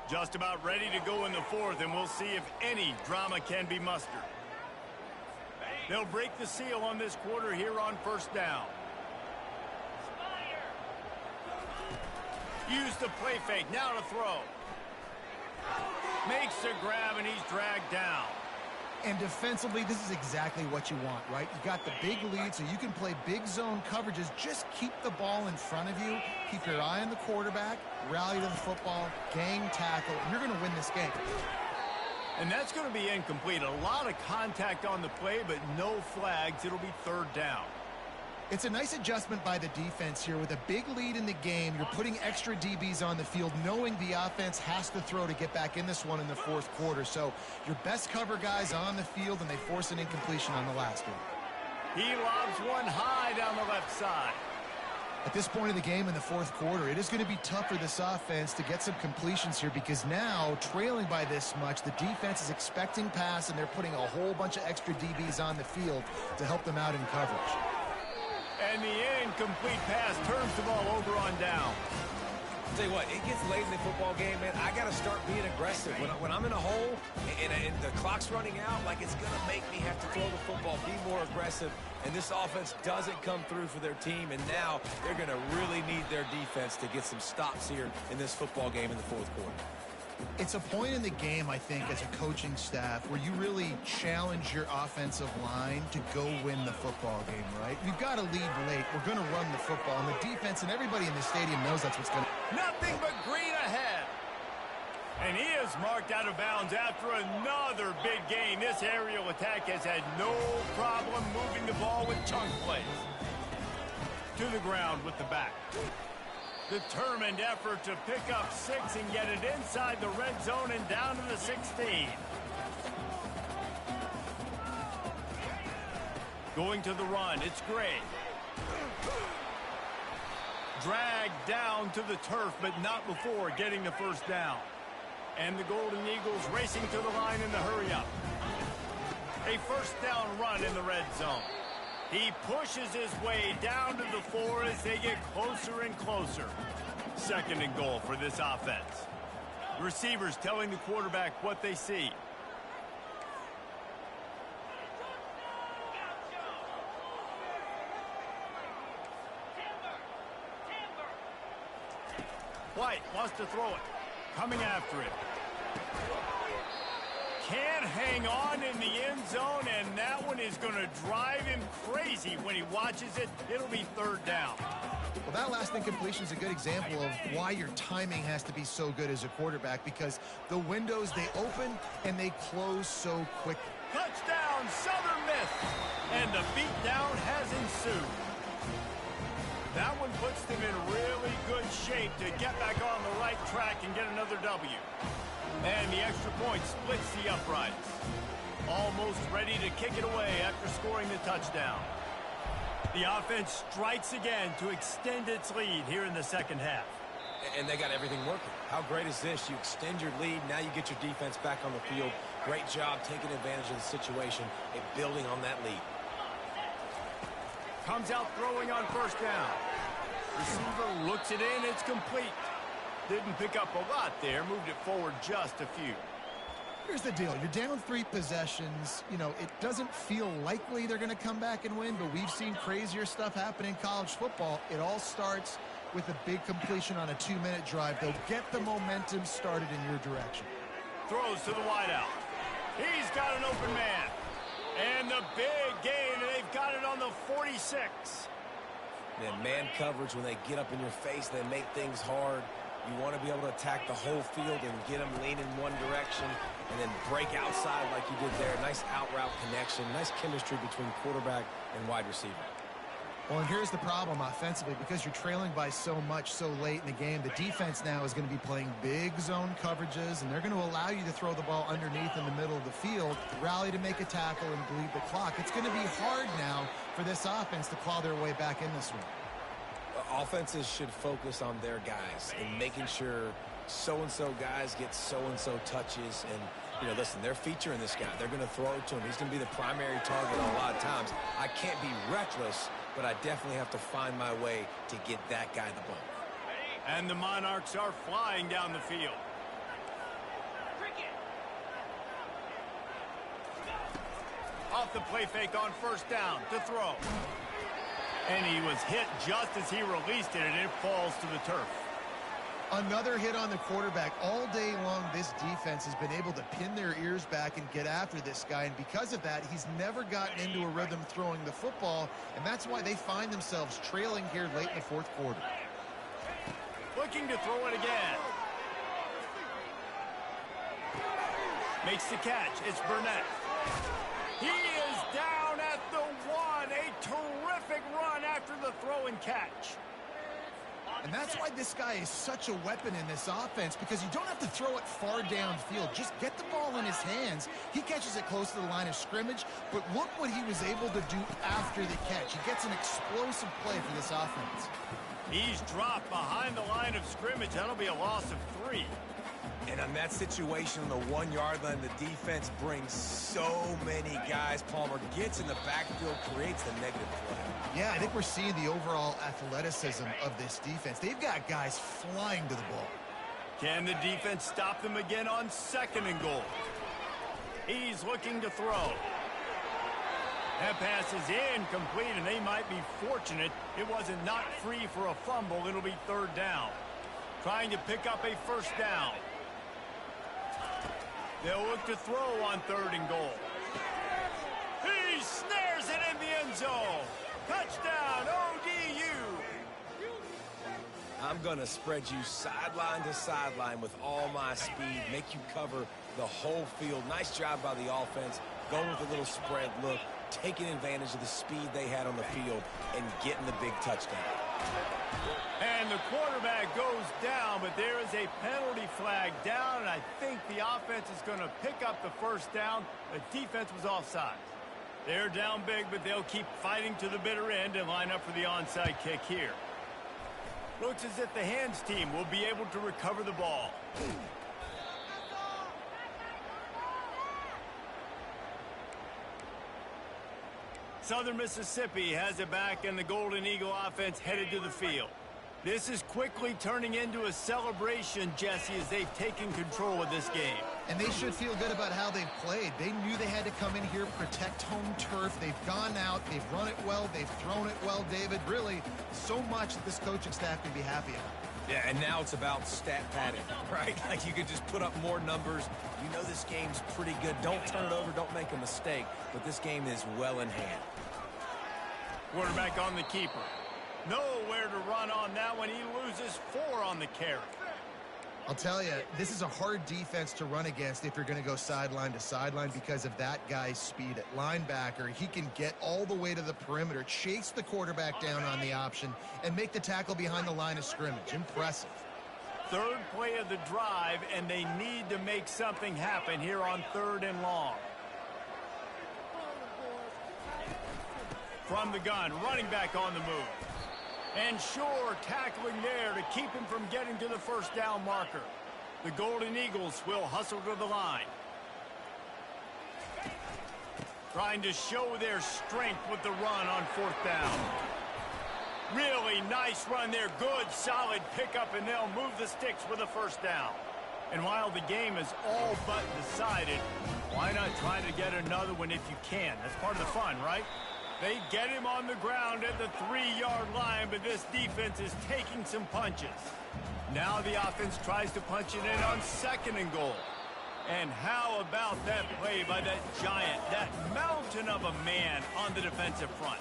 Just about ready to go in the 4th, and we'll see if any drama can be mustered. They'll break the seal on this quarter here on 1st down. Use the play fake, now to throw. Makes the grab, and he's dragged down. And defensively, this is exactly what you want, right? You got the big lead, so you can play big zone coverages. Just keep the ball in front of you. Keep your eye on the quarterback. Rally to the football. Gang tackle. And you're going to win this game. And that's going to be incomplete. A lot of contact on the play, but no flags. It'll be 3rd down. It's a nice adjustment by the defense here. With a big lead in the game, you're putting extra DBs on the field, knowing the offense has to throw to get back in this one in the 4th quarter. So your best cover guys on the field, and they force an incompletion on the last one. He lobs one high down the left side. At this point of the game in the fourth quarter, it is going to be tough for this offense to get some completions here because now, trailing by this much, the defense is expecting pass, and they're putting a whole bunch of extra DBs on the field to help them out in coverage. And the incomplete pass turns the ball over on down. I'll tell you what, it gets late in the football game, man. I got to start being aggressive. When I'm in a hole and the clock's running out, like, it's going to make me have to throw the football, be more aggressive. And this offense doesn't come through for their team, and now they're going to really need their defense to get some stops here in this football game in the fourth quarter. It's a point in the game, I think, as a coaching staff where you really challenge your offensive line to go win the football game, right? We've got to lead late. We're going to run the football, and the defense and everybody in the stadium knows that's what's going to... Nothing but green ahead. And he is marked out of bounds after another big gain. This aerial attack has had no problem moving the ball with chunk plays. To the ground with the back. Determined effort to pick up 6 and get it inside the red zone and down to the 16. Going to the run, it's Gray. Dragged down to the turf, but not before getting the first down. And the Golden Eagles racing to the line in the hurry-up. A first down run in the red zone. He pushes his way down to the 4 as they get closer and closer. Second and goal for this offense. Receivers telling the quarterback what they see. White wants to throw it. Coming after it. Can't hang on in the end zone, and that one is going to drive him crazy when he watches it. It'll be third down. Well, that last incompletion is a good example of why your timing has to be so good as a quarterback, because the windows, they open and they close so quick. Touchdown, Southern Miss. And the beatdown has ensued. That one puts them in really good shape to get back on the right track and get another W. And the extra point splits the uprights. Almost ready to kick it away after scoring the touchdown. The offense strikes again to extend its lead here in the second half. And they got everything working. How great is this? You extend your lead, now you get your defense back on the field. Great job taking advantage of the situation and building on that lead. Comes out throwing on first down. Receiver looks it in, it's complete. Didn't pick up a lot there, moved it forward just a few. Here's the deal. You're down 3 possessions. You know, it doesn't feel likely they're going to come back and win, but we've seen crazier stuff happen in college football. It all starts with a big completion on a 2-minute drive. They'll get the momentum started in your direction. Throws to the wideout. He's got an open man. And the big gain, and they've got it on the 46. Man coverage, when they get up in your face, they make things hard. You want to be able to attack the whole field and get them leaning one direction and then break outside like you did there. Nice out-route connection, nice chemistry between quarterback and wide receiver. Well, and here's the problem offensively, because you're trailing by so much so late in the game, the defense now is going to be playing big zone coverages, and they're going to allow you to throw the ball underneath in the middle of the field, rally to make a tackle, and bleed the clock. It's going to be hard now for this offense to claw their way back in this one. Offenses should focus on their guys and making sure so-and-so guys get so-and-so touches. And, you know, listen, they're featuring this guy. They're going to throw it to him. He's going to be the primary target a lot of times. I can't be reckless, but I definitely have to find my way to get that guy the ball. And the Monarchs are flying down the field. Off the play fake on first down to throw. And he was hit just as he released it, and it falls to the turf. Another hit on the quarterback. All day long, this defense has been able to pin their ears back and get after this guy, and because of that, he's never gotten into a rhythm throwing the football, and that's why they find themselves trailing here late in the fourth quarter. Looking to throw it again. Makes the catch. It's Burnett. He is down at the 1. A terrific run after the throw and catch. And that's why this guy is such a weapon in this offense, because you don't have to throw it far downfield. Just get the ball in his hands. He catches it close to the line of scrimmage, but look what he was able to do after the catch. He gets an explosive play for this offense. He's dropped behind the line of scrimmage. That'll be a loss of 3. And on that situation on the 1-yard line, the defense brings so many guys. Palmer gets in the backfield, creates the negative play. Yeah, I think we're seeing the overall athleticism of this defense. They've got guys flying to the ball. Can the defense stop them again on 2nd and goal? He's looking to throw. That pass is incomplete, and they might be fortunate it wasn't knocked free for a fumble. It'll be 3rd down. Trying to pick up a 1st down. They'll look to throw on 3rd and goal. He snares it in the end zone. Touchdown, ODU. I'm going to spread you sideline to sideline with all my speed, make you cover the whole field. Nice job by the offense. Going with a little spread look, taking advantage of the speed they had on the field and getting the big touchdown. And the quarterback goes down, but there is a penalty flag down, and I think the offense is going to pick up the 1st down. The defense was offside. They're down big, but they'll keep fighting to the bitter end and line up for the onside kick here. Looks as if the hands team will be able to recover the ball. Southern Mississippi has it back, and the Golden Eagle offense headed to the field. This is quickly turning into a celebration, Jesse, as they've taken control of this game. And they should feel good about how they've played. They knew they had to come in here, protect home turf. They've gone out, they've run it well, they've thrown it well, David. Really, so much that this coaching staff can be happy about. Yeah, and now it's about stat padding, right? Like you could just put up more numbers. You know this game's pretty good. Don't turn it over, don't make a mistake. But this game is well in hand. Quarterback on the keeper. Nowhere to run on that one. He loses 4 on the carry. I'll tell you, this is a hard defense to run against if you're going to go sideline to sideline because of that guy's speed at linebacker. He can get all the way to the perimeter, chase the quarterback down on the option, and make the tackle behind the line of scrimmage. Impressive. 3rd play of the drive, and they need to make something happen here on 3rd and long. From the gun, running back on the move. And Shore tackling there to keep him from getting to the 1st down marker. The Golden Eagles will hustle to the line. Trying to show their strength with the run on 4th down. Really nice run there. Good, solid pickup, and they'll move the sticks with a 1st down. And while the game is all but decided, why not try to get another one if you can? That's part of the fun, right? They get him on the ground at the 3-yard line, but this defense is taking some punches. Now the offense tries to punch it in on 2nd and goal. And how about that play by that giant, that mountain of a man on the defensive front?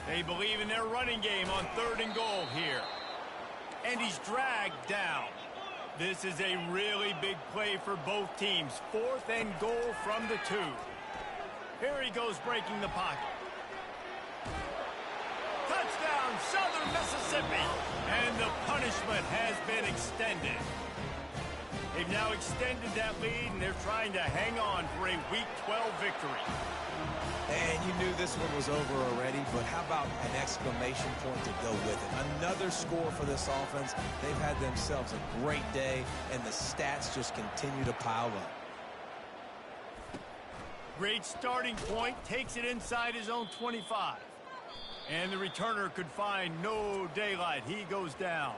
They believe in their running game on 3rd and goal here. And he's dragged down. This is a really big play for both teams. 4th and goal from the 2. Here he goes breaking the pocket. Touchdown, Southern Mississippi. And the punishment has been extended. They've now extended that lead, and they're trying to hang on for a Week 12 victory. And you knew this one was over already, but how about an exclamation point to go with it? Another score for this offense. They've had themselves a great day, and the stats just continue to pile up. Great starting point, takes it inside his own 25. And the returner could find no daylight. He goes down.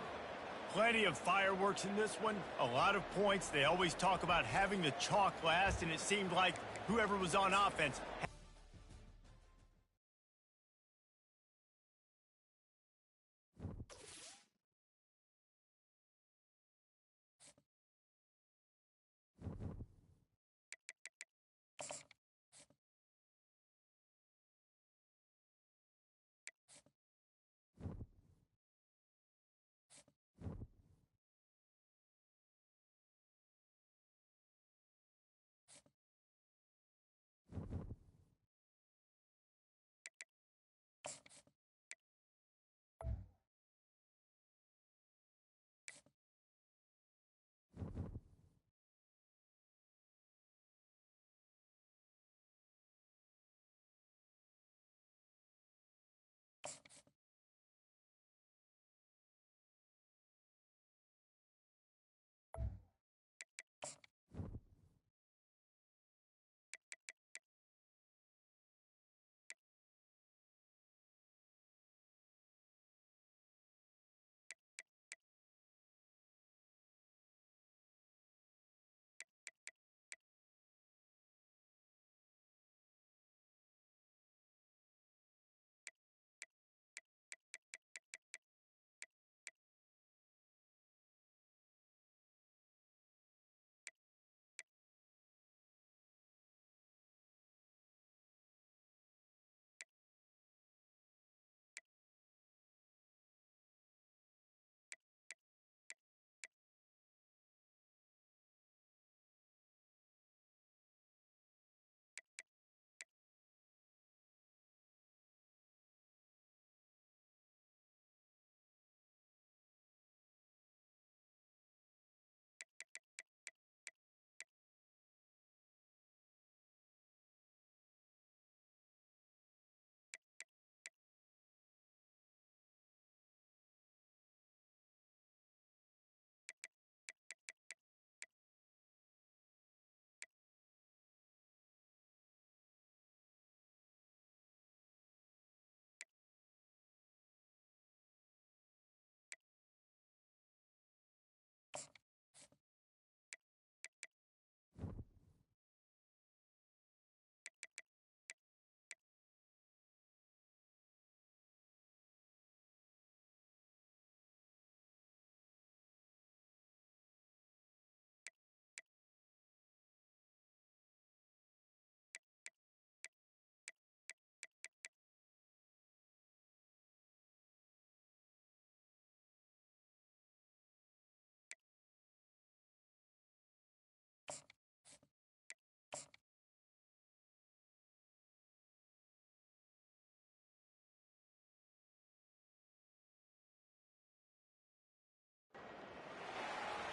Plenty of fireworks in this one, a lot of points. They always talk about having the chalk last, and it seemed like whoever was on offense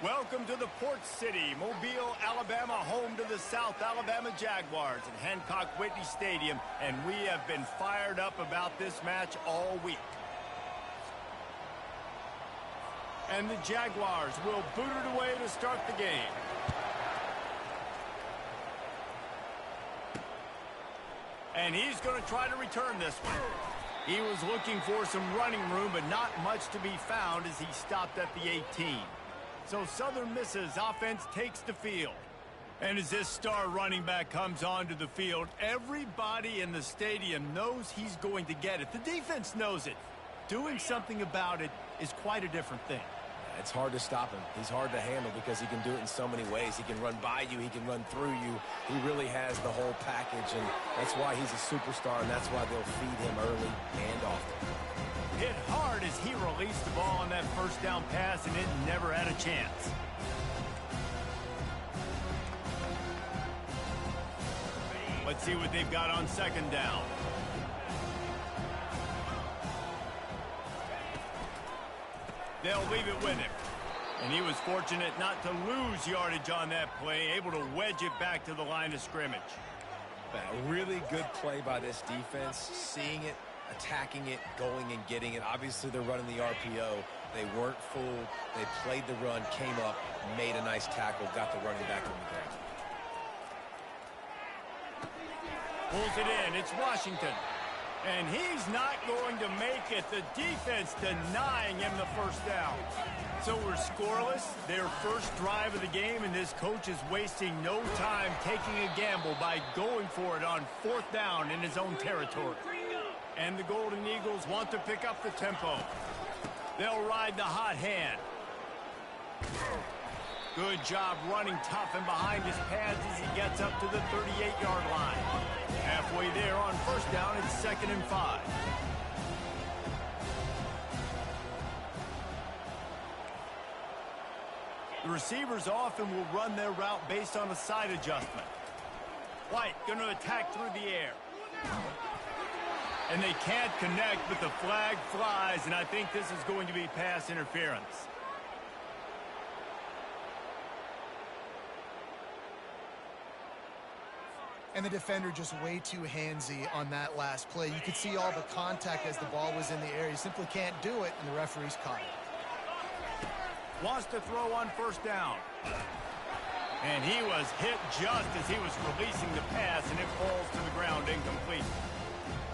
Welcome to the Port City, Mobile, Alabama, home to the South Alabama Jaguars at Hancock Whitney Stadium, and we have been fired up about this match all week. And the Jaguars will boot it away to start the game. And he's going to try to return this one. He was looking for some running room, but not much to be found as he stopped at the 18. So Southern Miss's offense takes the field. And as this star running back comes onto the field, everybody in the stadium knows he's going to get it. The defense knows it. Doing something about it is quite a different thing. It's hard to stop him. He's hard to handle because he can do it in so many ways. He can run by you. He can run through you. He really has the whole package, and that's why he's a superstar, and that's why they'll feed him early and often. Hit hard as he released the ball on that first down pass, and it never had a chance. Let's see what they've got on second down. They'll leave it with him. And he was fortunate not to lose yardage on that play, able to wedge it back to the line of scrimmage. A really good play by this defense, seeing it, attacking it, going and getting it. Obviously, they're running the RPO. They weren't fooled. They played the run, came up, made a nice tackle, got the running back on the ground. Pulls it in. It's Washington. And he's not going to make it. The defense denying him the first down. So we're scoreless. Their first drive of the game, and this coach is wasting no time taking a gamble by going for it on fourth down in his own territory. And the Golden Eagles want to pick up the tempo. They'll ride the hot hand. Good job running tough and behind his pads as he gets up to the 38-yard line. Halfway there on first down, it's 2nd and 5. The receivers often will run their route based on a side adjustment. White going to attack through the air. And they can't connect, but the flag flies, and I think this is going to be pass interference. And the defender just way too handsy on that last play. You could see all the contact as the ball was in the air. You simply can't do it, and the referee's caught it. Wants to throw on first down. And he was hit just as he was releasing the pass, and it falls to the ground incomplete.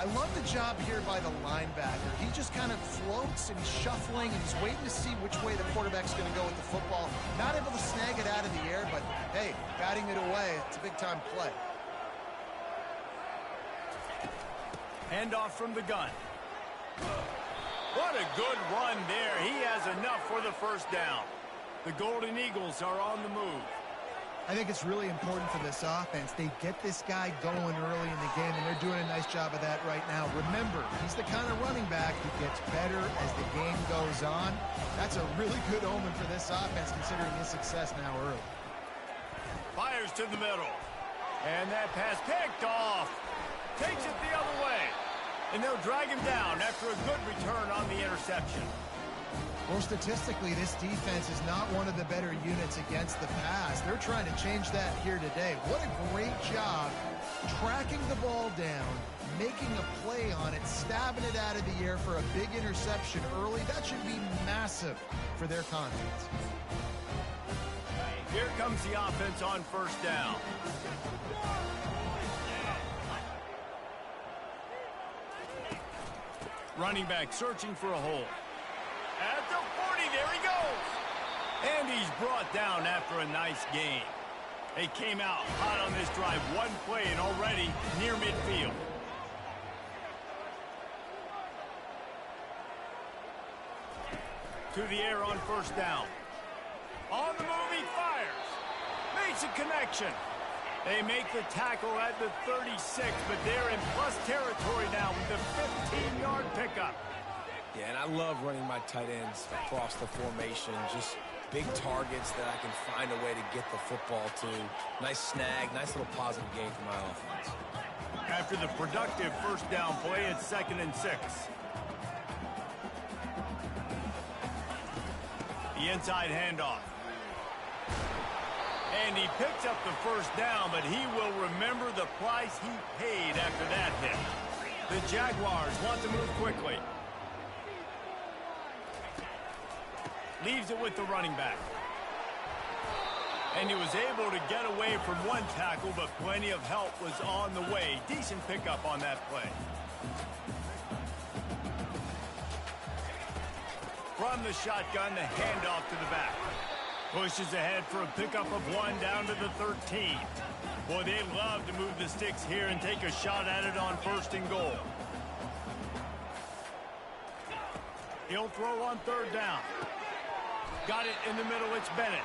I love the job here by the linebacker. He just kind of floats and he's shuffling, and he's waiting to see which way the quarterback's going to go with the football. Not able to snag it out of the air, but, hey, batting it away, it's a big-time play. Handoff from the gun. What a good run there. He has enough for the first down. The Golden Eagles are on the move. I think it's really important for this offense. They get this guy going early in the game, and they're doing a nice job of that right now. Remember, he's the kind of running back who gets better as the game goes on. That's a really good omen for this offense, considering his success now early. Fires to the middle. And that pass picked off. Takes it the other way. And they'll drag him down after a good return on the interception. Well, statistically, this defense is not one of the better units against the pass. They're trying to change that here today. What a great job tracking the ball down, making a play on it, stabbing it out of the air for a big interception early. That should be massive for their confidence. Here comes the offense on first down. Running back searching for a hole. At the 40, there he goes. And he's brought down after a nice gain. They came out hot on this drive. One play and already near midfield. To the air on first down. On the move, he fires. Makes a connection. They make the tackle at the 36, but they're in plus territory now with the 15-yard pickup. Yeah, and I love running my tight ends across the formation. Just big targets that I can find a way to get the football to. Nice snag, nice little positive gain for my offense. After the productive first down play, it's 2nd and 6. The inside handoff. And he picks up the first down, but he will remember the price he paid after that hit. The Jaguars want to move quickly. Leaves it with the running back. And he was able to get away from one tackle, but plenty of help was on the way. Decent pickup on that play. From the shotgun, the handoff to the back. Pushes ahead for a pickup of 1 down to the 13. Boy, they love to move the sticks here and take a shot at it on 1st and goal. He'll throw on 3rd down. Got it in the middle, it's Bennett.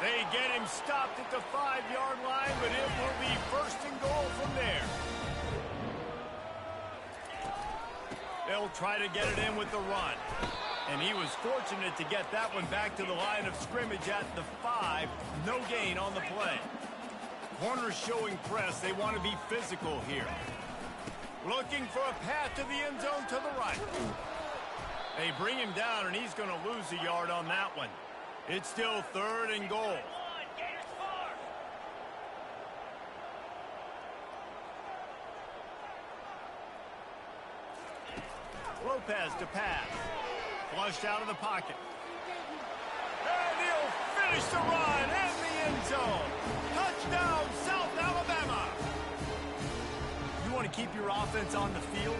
They get him stopped at the 5-yard line, but it will be 1st and goal from there. They'll try to get it in with the run. And he was fortunate to get that one back to the line of scrimmage at the 5. No gain on the play. Corners showing press. They want to be physical here. Looking for a path to the end zone to the right. They bring him down, and he's going to lose a yard on that one. It's still 3rd and goal. Lopez to pass. Flushed out of the pocket. And he'll finish the run in the end zone. Touchdown, South Alabama. You want to keep your offense on the field,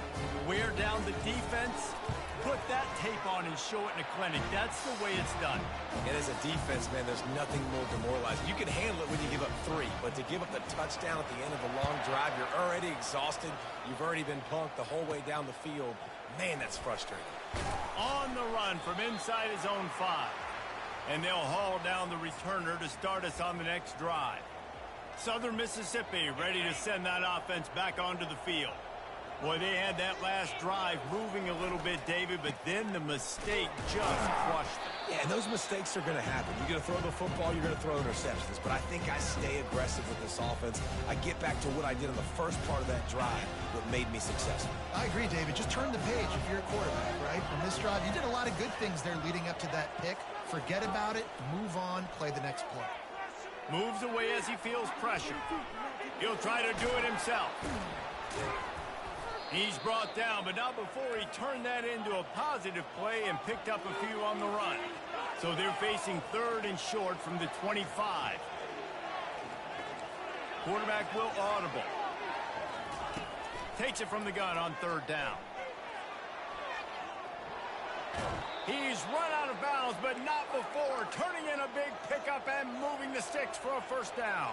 wear down the defense, put that tape on and show it in a clinic. That's the way it's done. And as a defense, man, there's nothing more demoralizing. You can handle it when you give up 3, but to give up the touchdown at the end of a long drive, you're already exhausted. You've already been punked the whole way down the field. Man, that's frustrating. On the run from inside his own 5. And they'll haul down the returner to start us on the next drive. Southern Mississippi ready to send that offense back onto the field. Boy, they had that last drive moving a little bit, David, but then the mistake just crushed them. Yeah, and those mistakes are going to happen. You're going to throw the football, you're going to throw interceptions. But I think I stay aggressive with this offense. I get back to what I did in the first part of that drive, what made me successful. I agree, David. Just turn the page if you're a quarterback, right? On this drive, you did a lot of good things there leading up to that pick. Forget about it, move on, play the next play. Moves away as he feels pressure. He'll try to do it himself. He's brought down, but not before he turned that into a positive play and picked up a few on the run. So they're facing 3rd and short from the 25. Quarterback will audible. Takes it from the gun on 3rd down. He's run out of bounds, but not before turning in a big pickup and moving the sticks for a 1st down.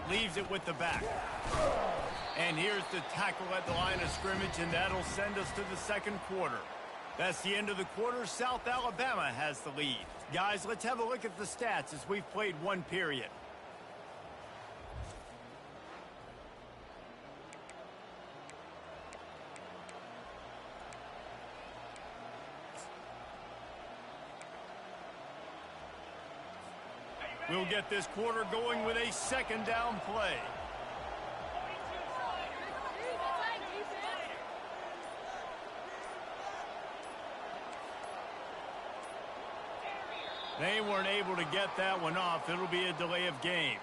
Leaves it with the back. And here's the tackle at the line of scrimmage, and that'll send us to the 2nd quarter. That's the end of the quarter. South Alabama has the lead. Guys, let's have a look at the stats as we've played 1 period. We'll get this quarter going with a 2nd down play. They weren't able to get that one off. It'll be a delay of game.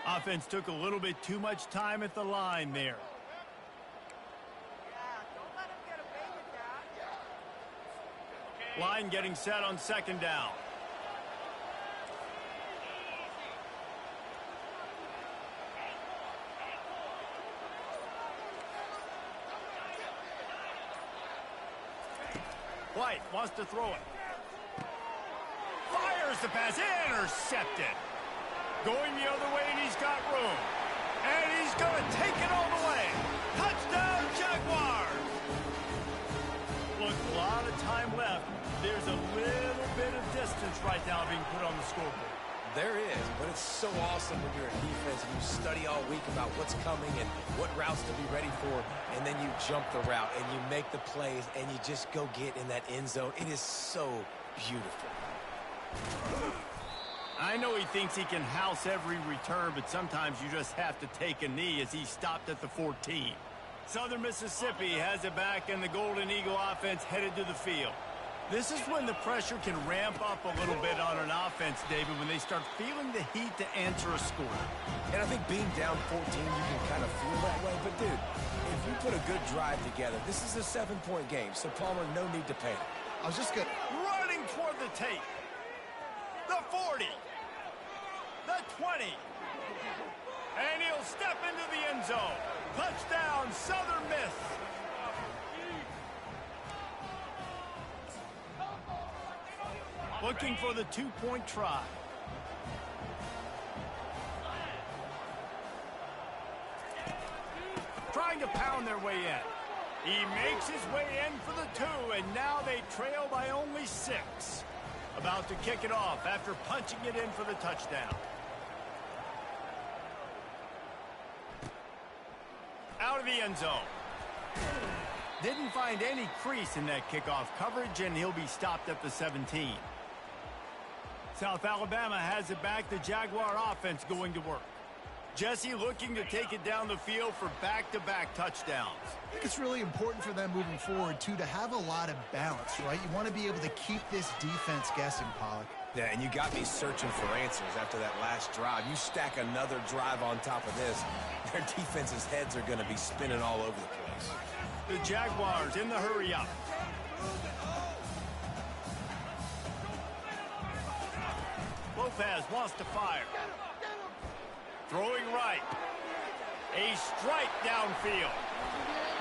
Offense took a little bit too much time at the line there. Line getting set on 2nd down. White wants to throw it. Fires the pass. Intercepted. Going the other way, and he's got room. And he's going to take it all the way. Touchdown, Jaguars. Look, a lot of time left. There's a little bit of distance right now being put on the scoreboard. There is, but it's so awesome when you're in defense and you study all week about what's coming and what routes to be ready for, and then you jump the route and you make the plays and you just go get in that end zone. It is so beautiful. I know he thinks he can house every return, but sometimes you just have to take a knee as he stopped at the 14. Southern Mississippi has it back, and the Golden Eagle offense headed to the field. This is when the pressure can ramp up a little bit on an offense, David, when they start feeling the heat to answer a score. And I think being down 14, you can kind of feel that way. But, dude, if you put a good drive together, this is a 7-point game, so Palmer, no need to panic. I was just going running toward the tape. The 40. The 20. And he'll step into the end zone. Touchdown, Southern Miss. Looking for the 2-point try. Trying to pound their way in. He makes his way in for the 2, and now they trail by only 6. About to kick it off after punching it in for the touchdown. Out of the end zone. Didn't find any crease in that kickoff coverage, and he'll be stopped at the 17. South Alabama has it back. The Jaguar offense going to work. Jesse looking to take it down the field for back-to-back touchdowns. I think it's really important for them moving forward, too, to have a lot of balance, right? You want to be able to keep this defense guessing, Pollock. Yeah, and you got me searching for answers after that last drive. You stack another drive on top of this, their defense's heads are going to be spinning all over the place. The Jaguars in the hurry up. Lopez wants to fire. Throwing right. A strike downfield.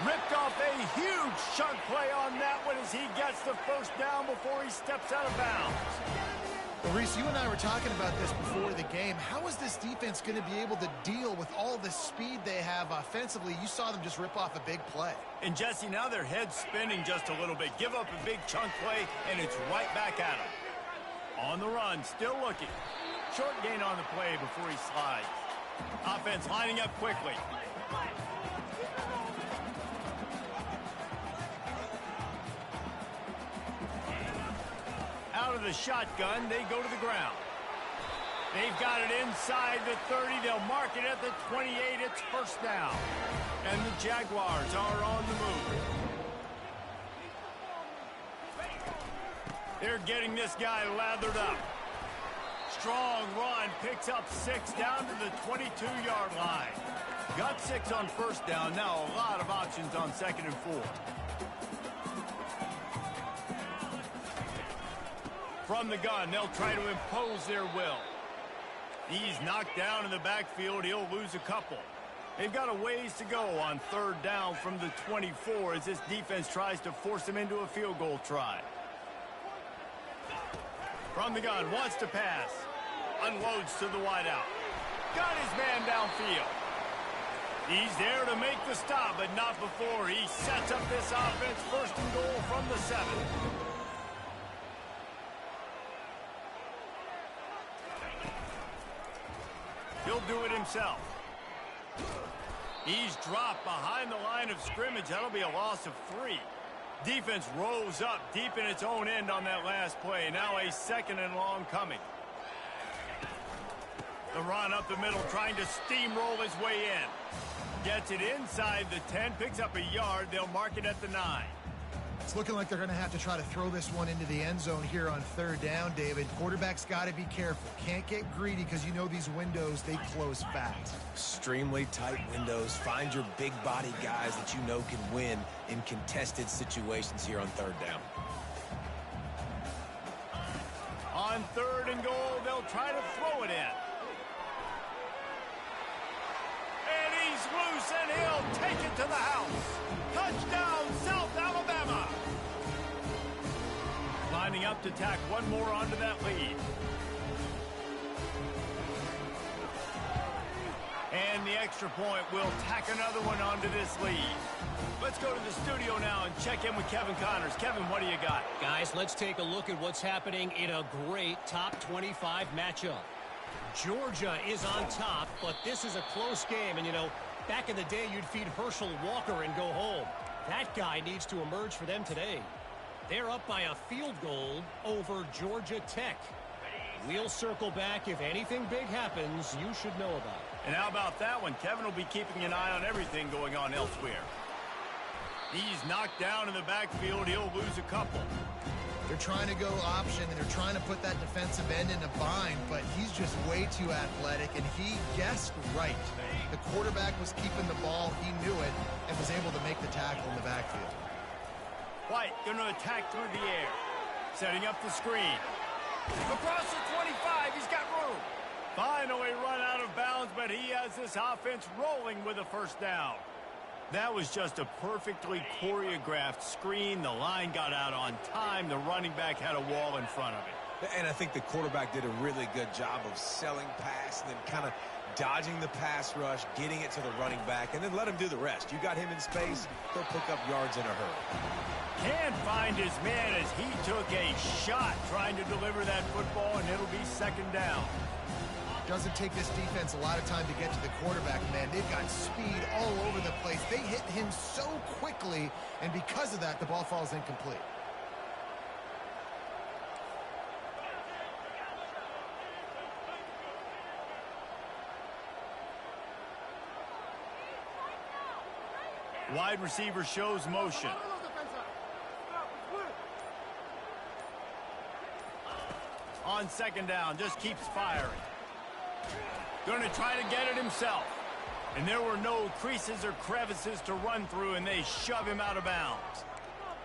Ripped off a huge chunk play on that one as he gets the first down before he steps out of bounds. Well, Reese, you and I were talking about this before the game. How is this defense going to be able to deal with all the speed they have offensively? You saw them just rip off a big play. And, Jesse, now their head's spinning just a little bit. Give up a big chunk play, and it's right back at him. On the run, still looking. Short gain on the play before he slides. Offense lining up quickly. Out of the shotgun, they go to the ground. They've got it inside the 30. They'll mark it at the 28. It's first down. And the Jaguars are on the move. They're getting this guy lathered up. Strong run, picks up 6 down to the 22-yard line. Got 6 on first down. Now a lot of options on 2nd and 4. From the gun, they'll try to impose their will. He's knocked down in the backfield. He'll lose a couple. They've got a ways to go on 3rd down from the 24 as this defense tries to force him into a field goal try. From the gun, wants to pass. Unloads to the wideout. Got his man downfield. He's there to make the stop, but not before he sets up this offense. 1st and goal from the 7. He'll do it himself. He's dropped behind the line of scrimmage. That'll be a loss of 3. Defense rose up deep in its own end on that last play. Now a 2nd and long coming. The run up the middle, trying to steamroll his way in. Gets it inside the 10, picks up a yard. They'll mark it at the 9. It's looking like they're going to have to try to throw this one into the end zone here on 3rd down, David. Quarterback's got to be careful. Can't get greedy because you know these windows, they close fast. Extremely tight windows. Find your big body guys that you know can win in contested situations here on 3rd down. On 3rd and goal, they'll try to throw it in. And he's loose, and he'll take it to the house. Touchdown, South Alabama. Lining up to tack one more onto that lead. And the extra point will tack another one onto this lead. Let's go to the studio now and check in with Kevin Connors. Kevin, what do you got? Guys, let's take a look at what's happening in a great top 25 matchup. Georgia is on top, but this is a close game. And, you know, back in the day, you'd feed Herschel Walker and go home. That guy needs to emerge for them today. They're up by a field goal over Georgia Tech. We'll circle back. If anything big happens, you should know about it. And how about that one? Kevin will be keeping an eye on everything going on elsewhere. He's knocked down in the backfield. He'll lose a couple. They're trying to go option, and they're trying to put that defensive end in a bind, but he's just way too athletic, and he guessed right. The quarterback was keeping the ball. He knew it and was able to make the tackle in the backfield. White going to attack through the air. Setting up the screen. Across the 25. He's got room. Finally run out of bounds, but he has this offense rolling with a first down. That was just a perfectly choreographed screen. The line got out on time. The running back had a wall in front of it. And I think the quarterback did a really good job of selling pass and then kind of dodging the pass rush, getting it to the running back, and then let him do the rest. You got him in space, he'll pick up yards in a hurry. Can't find his man as he took a shot trying to deliver that football, and it'll be second down. Doesn't take this defense a lot of time to get to the quarterback, man. They've got speed all over the place. They hit him so quickly, and because of that, the ball falls incomplete. Wide receiver shows motion. On second down, just keeps firing. Going to try to get it himself. And there were no creases or crevices to run through, and they shove him out of bounds.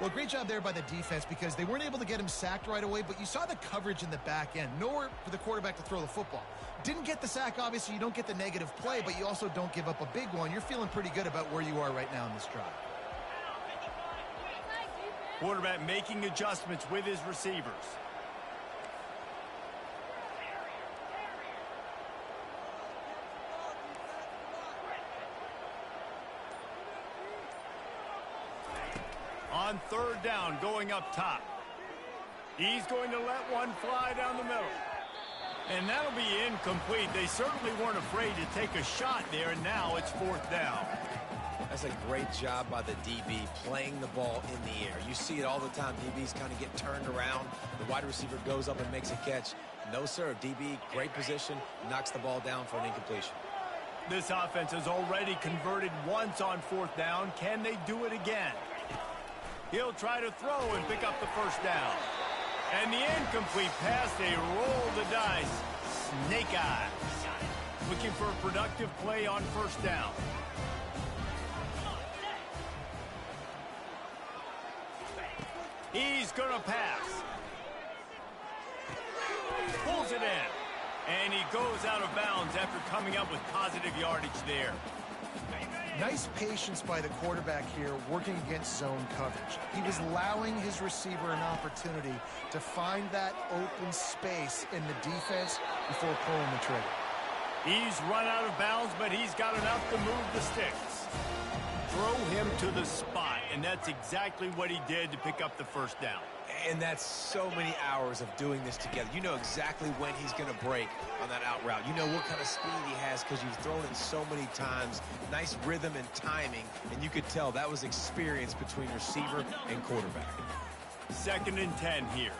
Well, great job there by the defense because they weren't able to get him sacked right away, but you saw the coverage in the back end. Nowhere for the quarterback to throw the football. Didn't get the sack, obviously. You don't get the negative play, but you also don't give up a big one. You're feeling pretty good about where you are right now in this drive. Quarterback making adjustments with his receivers. On third down, going up top. He's going to let one fly down the middle. And that'll be incomplete. They certainly weren't afraid to take a shot there, and now it's fourth down. That's a great job by the DB playing the ball in the air. You see it all the time. DBs kind of get turned around. The wide receiver goes up and makes a catch. No, sir. DB, great position, knocks the ball down for an incompletion. This offense has already converted once on fourth down. Can they do it again? He'll try to throw and pick up the first down. And the incomplete pass, they roll the dice. Snake eyes. Looking for a productive play on first down. He's going to pass. Pulls it in. And he goes out of bounds after coming up with positive yardage there. Nice patience by the quarterback here working against zone coverage. He was allowing his receiver an opportunity to find that open space in the defense before pulling the trigger. He's run out of bounds, but he's got enough to move the sticks. Throw him to the spot, and that's exactly what he did to pick up the first down. And that's so many hours of doing this together. You know exactly when he's going to break on that out route. You know what kind of speed he has because you've thrown it so many times. Nice rhythm and timing, and you could tell that was experience between receiver and quarterback. 2nd and 10 here.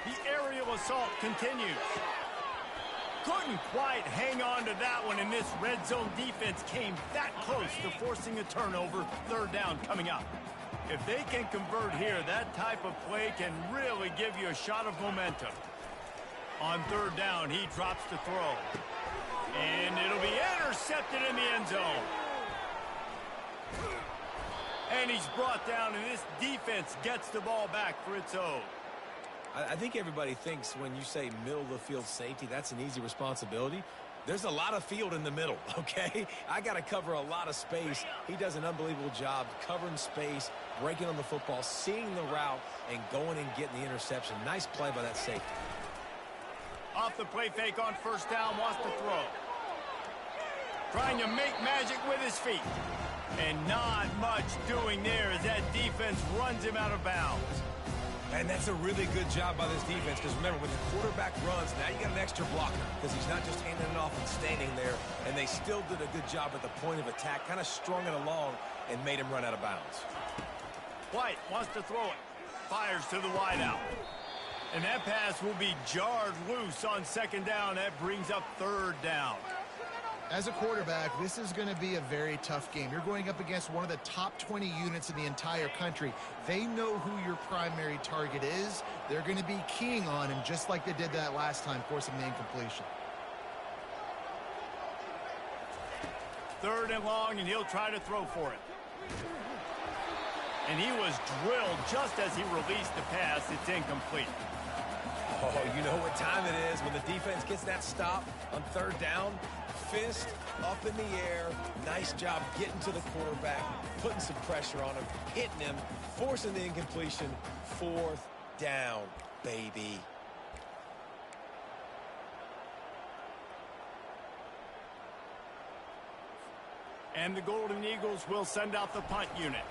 The aerial assault continues. Couldn't quite hang on to that one, and this red zone defense came that close to forcing a turnover. Third down coming up. If they can convert here, that type of play can really give you a shot of momentum. On third down, he drops the throw. And it'll be intercepted in the end zone. And he's brought down, and this defense gets the ball back for its own. I think everybody thinks when you say middle of the field safety, that's an easy responsibility. There's a lot of field in the middle, okay? I got to cover a lot of space. He does an unbelievable job covering space, breaking on the football, seeing the route, and going and getting the interception. Nice play by that safety. Off the play fake on first down, wants to throw. Trying to make magic with his feet. And not much doing there as that defense runs him out of bounds. And that's a really good job by this defense because remember, when the quarterback runs, now you got an extra blocker because he's not just handing it off and standing there. And they still did a good job at the point of attack, kind of strung it along and made him run out of bounds. White wants to throw it. fires to the wideout. And that pass will be jarred loose on second down. That brings up third down. As a quarterback, this is going to be a very tough game. You're going up against one of the top 20 units in the entire country. They know who your primary target is. They're going to be keying on him just like they did that last time, forcing the incompletion. Third and long, and he'll try to throw for it. And he was drilled just as he released the pass. It's incomplete. Oh, you know what time it is when the defense gets that stop on third down. Fist up in the air. Nice job getting to the quarterback, putting some pressure on him, hitting him, forcing the incompletion. Fourth down, baby. And the Golden Eagles will send out the punt unit.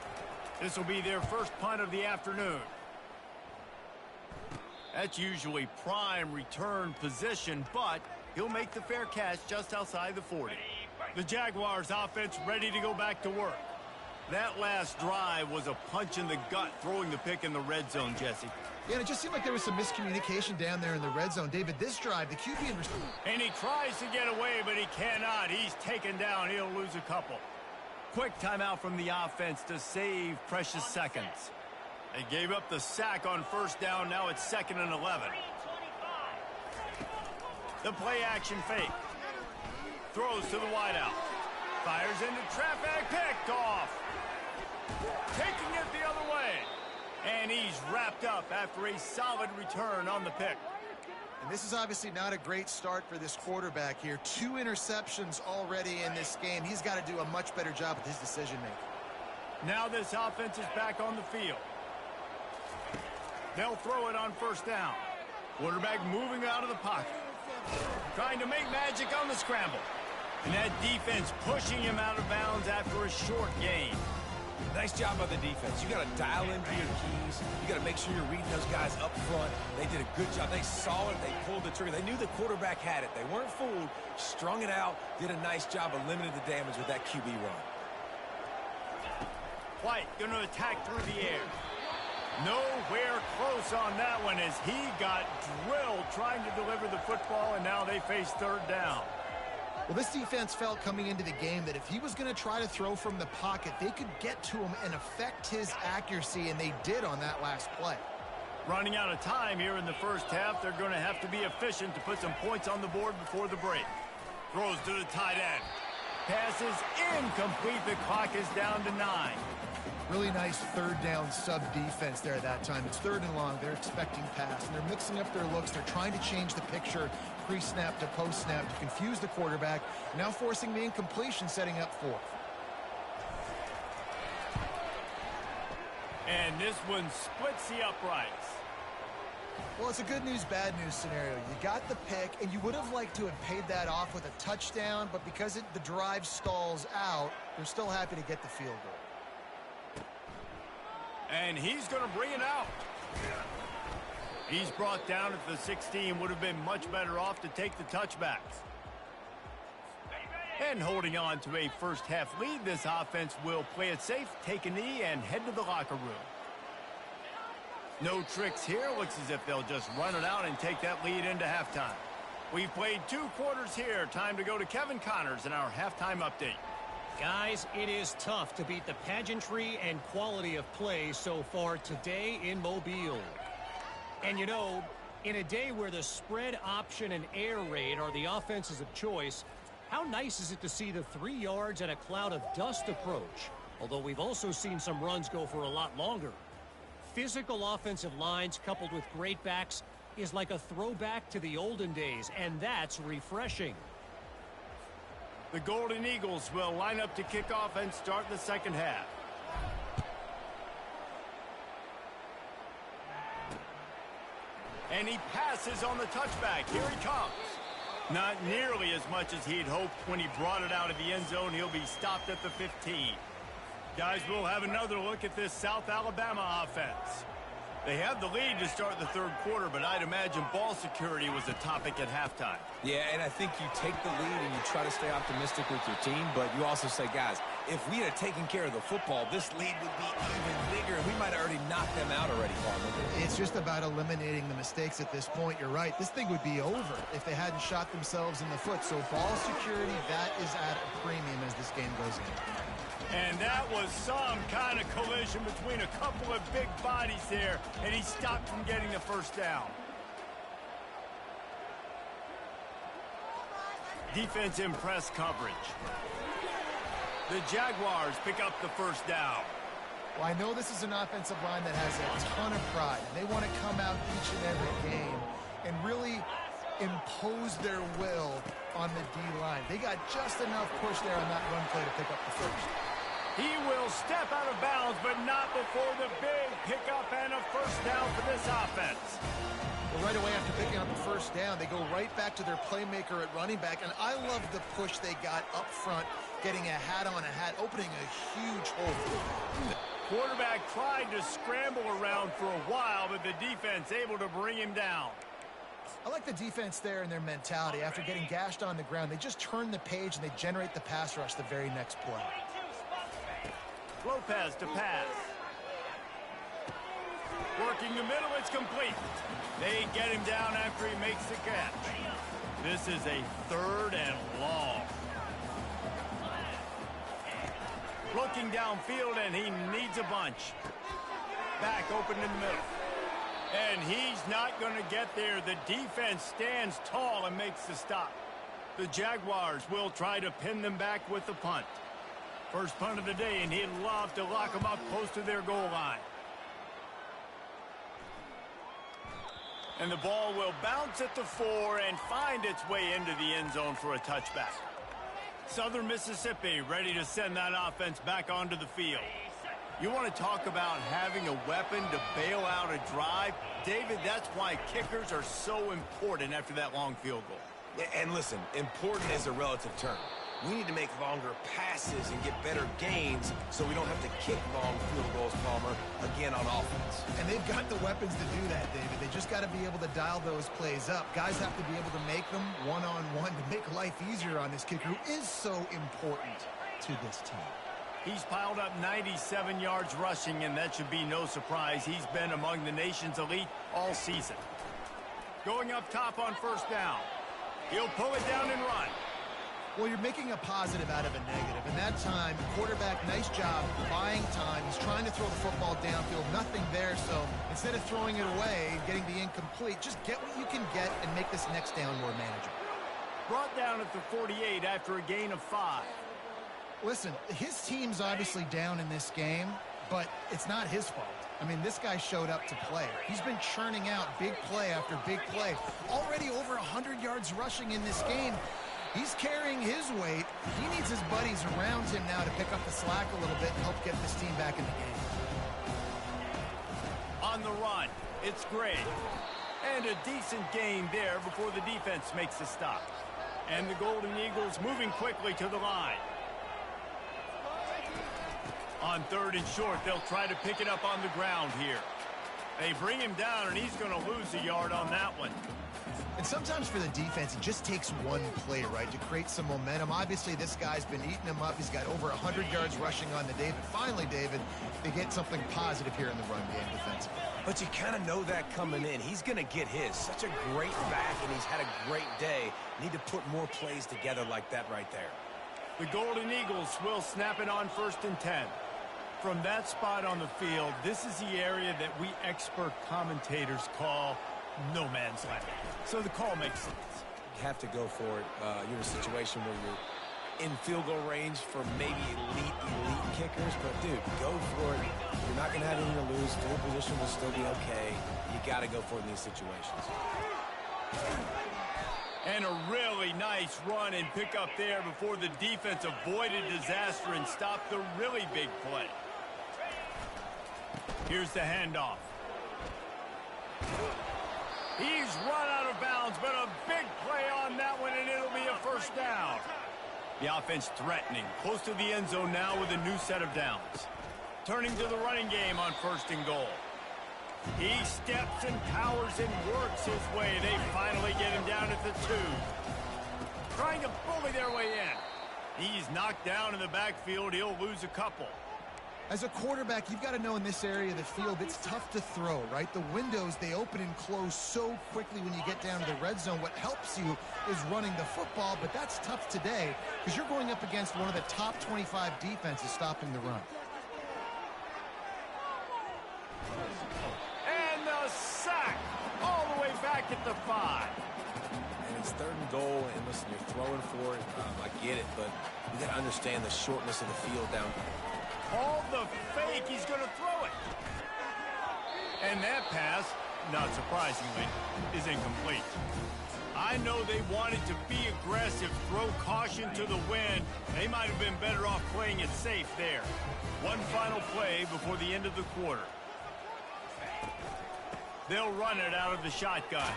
This will be their first punt of the afternoon. That's usually prime return position, but he'll make the fair catch just outside the 40. The Jaguars offense ready to go back to work. That last drive was a punch in the gut, throwing the pick in the red zone, Jesse. Yeah, and it just seemed like there was some miscommunication down there in the red zone. David, this drive, the QB... And he tries to get away, but he cannot. He's taken down. He'll lose a couple. Quick timeout from the offense to save precious seconds. They gave up the sack on first down. Now it's 2nd and 11. The play action fake. Throws to the wideout. Fires into traffic. Picked off. Taking it the other way. And he's wrapped up after a solid return on the pick. And this is obviously not a great start for this quarterback here. 2 interceptions already in this game. He's got to do a much better job with his decision-making. Now this offense is back on the field. They'll throw it on first down. Quarterback moving out of the pocket. Trying to make magic on the scramble. And that defense pushing him out of bounds after a short gain. Nice job by the defense. You got to dial in for your keys. You got to make sure you're reading those guys up front. They did a good job. They saw it. They pulled the trigger. They knew the quarterback had it. They weren't fooled. Strung it out. Did a nice job of limiting the damage with that QB run. White going to attack through the air. Nowhere close on that one as he got drilled trying to deliver the football, and now they face third down. Well, this defense felt coming into the game that if he was going to try to throw from the pocket, they could get to him and affect his accuracy, and they did on that last play. Running out of time here in the first half, they're going to have to be efficient to put some points on the board before the break. Throws to the tight end. Pass is incomplete. The clock is down to 9. Really nice third down sub-defense there that time. It's 3rd and long. They're expecting pass, and they're mixing up their looks. They're trying to change the picture pre-snap to post-snap to confuse the quarterback, now forcing the incompletion, setting up 4th. And this one splits the uprights. Well, it's a good news, bad news scenario. You got the pick, and you would have liked to have paid that off with a touchdown, but because the drive stalls out, they're still happy to get the field goal. And he's going to bring it out. He's brought down at the 16. Would have been much better off to take the touchbacks. And holding on to a first-half lead, this offense will play it safe, take a knee, and head to the locker room. No tricks here. Looks as if they'll just run it out and take that lead into halftime. We've played 2 quarters here. Time to go to Kevin Connors in our halftime update. Guys, it is tough to beat the pageantry and quality of play so far today in Mobile. And you know, in a day where the spread option and air raid are the offenses of choice, how nice is it to see the 3 yards and a cloud of dust approach? Although we've also seen some runs go for a lot longer. Physical offensive lines coupled with great backs is like a throwback to the olden days, and that's refreshing. The Golden Eagles will line up to kick off and start the second half. And he passes on the touchback. Here he comes. Not nearly as much as he'd hoped when he brought it out of the end zone. He'll be stopped at the 15. Guys, we'll have another look at this South Alabama offense. They have the lead to start the third quarter, but I'd imagine ball security was a topic at halftime. Yeah, and I think you take the lead and you try to stay optimistic with your team, but you also say, guys, if we had taken care of the football, this lead would be even bigger. We might have already knocked them out already, Farmer. It's just about eliminating the mistakes at this point. You're right. This thing would be over if they hadn't shot themselves in the foot. So ball security, that is at a premium as this game goes in. And that was some kind of collision between a couple of big bodies there, and he stopped from getting the first down. Defense in press coverage. The Jaguars pick up the first down. Well, I know this is an offensive line that has a ton of pride. They want to come out each and every game and really impose their will on the D-line. They got just enough push there on that run play to pick up the first. He will step out of bounds, but not before the big pickup and a first down for this offense. Well, right away after picking up the first down, they go right back to their playmaker at running back, and I love the push they got up front, getting a hat on a hat, opening a huge hole for them. Quarterback tried to scramble around for a while, but the defense able to bring him down. I like the defense there and their mentality. After getting gashed on the ground, they just turn the page and they generate the pass rush the very next play. Lopez to pass. Working the middle, it's complete. They get him down after he makes the catch. This is a third and long. Looking downfield, and he needs a bunch. Back open in the middle. And he's not going to get there. The defense stands tall and makes the stop. The Jaguars will try to pin them back with the punt. First punt of the day, and he'd love to lock them up close to their goal line. And the ball will bounce at the 4 and find its way into the end zone for a touchback. Southern Mississippi ready to send that offense back onto the field. You want to talk about having a weapon to bail out a drive? David, that's why kickers are so important after that long field goal. And listen, important is a relative term. We need to make longer passes and get better gains so we don't have to kick long field goals, Palmer, again on offense. And they've got the weapons to do that, David. They just got to be able to dial those plays up. Guys have to be able to make them one-on-one to make life easier on this kicker who is so important to this team. He's piled up 97 yards rushing, and that should be no surprise. He's been among the nation's elite all season. Going up top on first down. He'll pull it down and run. Well, you're making a positive out of a negative. And that time, quarterback, nice job buying time. He's trying to throw the football downfield. Nothing there, so instead of throwing it away and getting the incomplete, just get what you can get and make this next down more manageable. Brought down at the 48 after a gain of 5. Listen, his team's obviously down in this game, but it's not his fault. I mean, this guy showed up to play. He's been churning out big play after big play. Already over 100 yards rushing in this game. He's carrying his weight. He needs his buddies around him now to pick up the slack a little bit and help get this team back in the game. On the run, it's Gray. And a decent gain there before the defense makes the stop. And the Golden Eagles moving quickly to the line. On third and short, they'll try to pick it up on the ground here. They bring him down, and he's going to lose a yard on that one. And sometimes for the defense, it just takes one play, right, to create some momentum. Obviously, this guy's been eating him up. He's got over 100 yards rushing on the day. But finally, David, they get something positive here in the run game defensively. But you kind of know that coming in. He's going to get his. Such a great back, and he's had a great day. Need to put more plays together like that right there. The Golden Eagles will snap it on first and 10. From that spot on the field, this is the area that we expert commentators call no man's land. So the call makes sense. You have to go for it. You're in a situation where you're in field goal range for maybe elite kickers, but dude, go for it. You're not going to have anything to lose. Field position will still be okay. You got to go for it in these situations. And a really nice run and pick up there before the defense avoided disaster and stopped the really big play. Here's the handoff. He's run out of bounds, but a big play on that one, and it'll be a first down. The offense threatening, close to the end zone now with a new set of downs. Turning to the running game on first and goal. He steps and powers and works his way. They finally get him down at the 2. Trying to bully their way in. He's knocked down in the backfield. He'll lose a couple. As a quarterback, you've got to know in this area of the field, it's tough to throw, right? The windows, they open and close so quickly when you get down to the red zone. What helps you is running the football, but that's tough today because you're going up against one of the top 25 defenses stopping the run. And the sack all the way back at the 5. And it's 3rd and goal, and listen, you're throwing for it. I get it, but you got to understand the shortness of the field down. All the fake, he's going to throw it. And that pass, not surprisingly, is incomplete. I know they wanted to be aggressive, throw caution to the wind. They might have been better off playing it safe there. One final play before the end of the quarter. They'll run it out of the shotgun.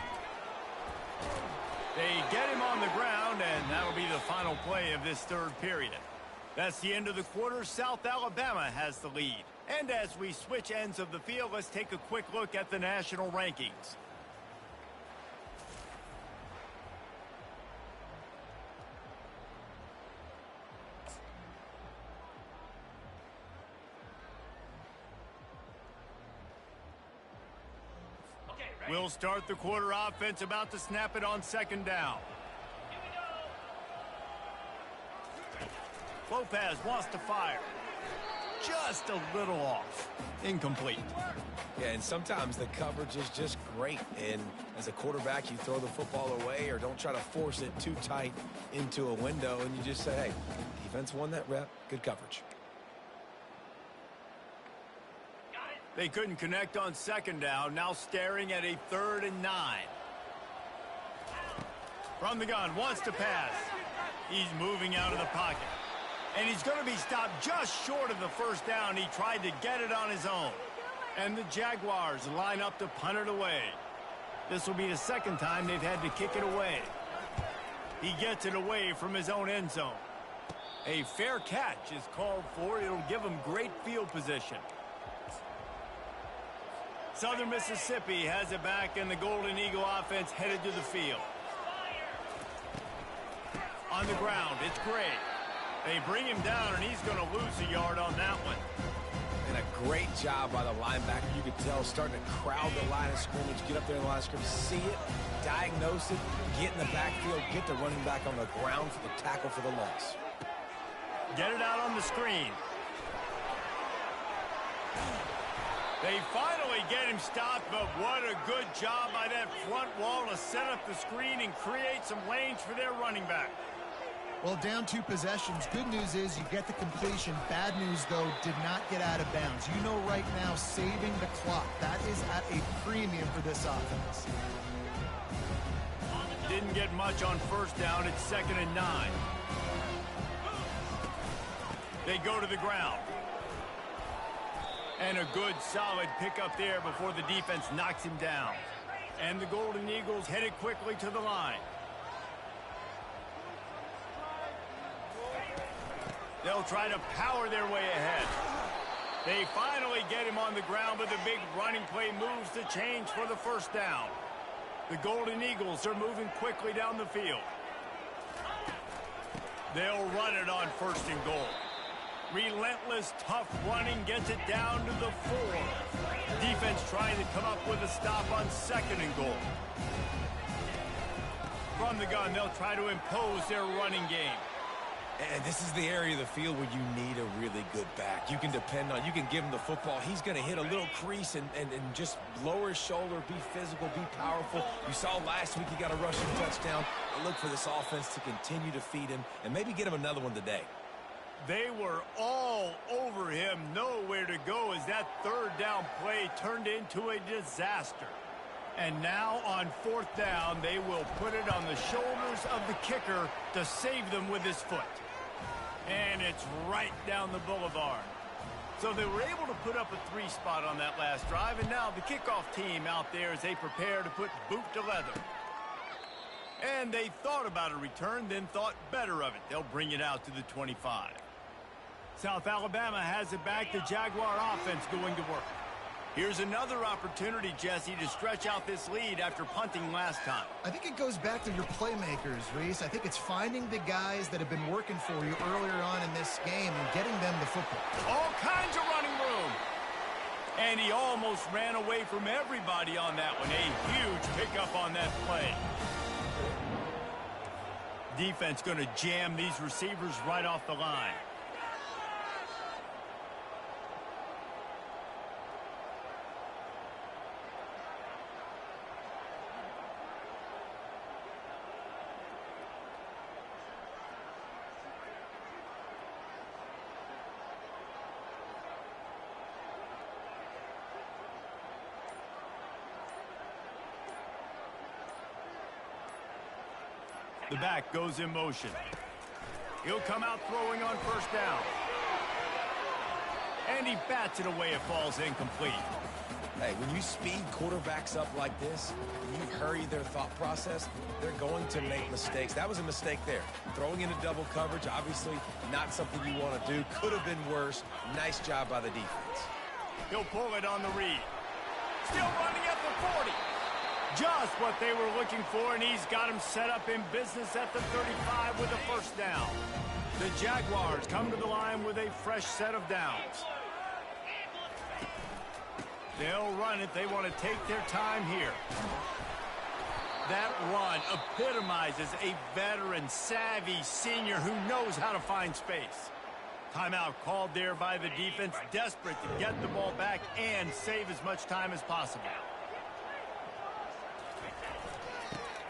They get him on the ground, and that'll be the final play of this 3rd period. That's the end of the quarter. South Alabama has the lead. And as we switch ends of the field, let's take a quick look at the national rankings. We'll start the quarter. Offense about to snap it on 2nd down. Lopez wants to fire. Just a little off. Incomplete. Yeah, and sometimes the coverage is just great. And as a quarterback, you throw the football away or don't try to force it too tight into a window, and you just say, hey, defense won that rep. Good coverage. They couldn't connect on 2nd down. Now staring at a 3rd and 9. From the gun, wants to pass. He's moving out of the pocket. And he's going to be stopped just short of the 1st down. He tried to get it on his own. And the Jaguars line up to punt it away. This will be the 2nd time they've had to kick it away. He gets it away from his own end zone. A fair catch is called for. It'll give him great field position. Southern Mississippi has it back, and the Golden Eagle offense headed to the field. On the ground, it's Gray. They bring him down, and he's going to lose a yard on that one. And a great job by the linebacker. You could tell starting to crowd the line of scrimmage, get up there in the line of scrimmage, see it, diagnose it, get in the backfield, get the running back on the ground for the tackle for the loss. Get it out on the screen. They finally get him stopped, but what a good job by that front wall to set up the screen and create some lanes for their running back. Well, down 2 possessions. Good news is you get the completion. Bad news, though, did not get out of bounds. You know right now, saving the clock. That is at a premium for this offense. Didn't get much on 1st down. It's 2nd and 9. They go to the ground. And a good, solid pickup there before the defense knocks him down. And the Golden Eagles headed quickly to the line. They'll try to power their way ahead. They finally get him on the ground, but the big running play moves the change for the 1st down. The Golden Eagles are moving quickly down the field. They'll run it on 1st and goal. Relentless, tough running gets it down to the 4. Defense trying to come up with a stop on 2nd and goal. From the gun, they'll try to impose their running game. And this is the area of the field where you need a really good back. You can depend on, you can give him the football. He's going to hit a little crease and just lower his shoulder, be physical, be powerful. You saw last week he got a rushing touchdown. I look for this offense to continue to feed him and maybe get him another one today. They were all over him, nowhere to go as that 3rd down play turned into a disaster. And now on 4th down, they will put it on the shoulders of the kicker to save them with his foot. And it's right down the boulevard. So they were able to put up a 3 spot on that last drive, and now the kickoff team out there as they prepare to put boot to leather. And they thought about a return, then thought better of it. They'll bring it out to the 25. South Alabama has it back. The Jaguar offense going to work. Here's another opportunity, Jesse, to stretch out this lead after punting last time. I think it goes back to your playmakers, Reese. I think it's finding the guys that have been working for you earlier on in this game and getting them the football. All kinds of running room. And he almost ran away from everybody on that one. A huge pickup on that play. Defense going to jam these receivers right off the line. The back goes in motion. He'll come out throwing on first down. And he bats it away. It falls incomplete. Hey, when you speed quarterbacks up like this, when you hurry their thought process, they're going to make mistakes. That was a mistake there. Throwing into double coverage, obviously not something you want to do. Could have been worse. Nice job by the defense. He'll pull it on the read. Still running at the 40. Just what they were looking for, and he's got him set up in business at the 35 with a first down. The Jaguars come to the line with a fresh set of downs. They'll run it. They want to take their time here. That run epitomizes a veteran, savvy senior who knows how to find space. Timeout called there by the defense, desperate to get the ball back and save as much time as possible.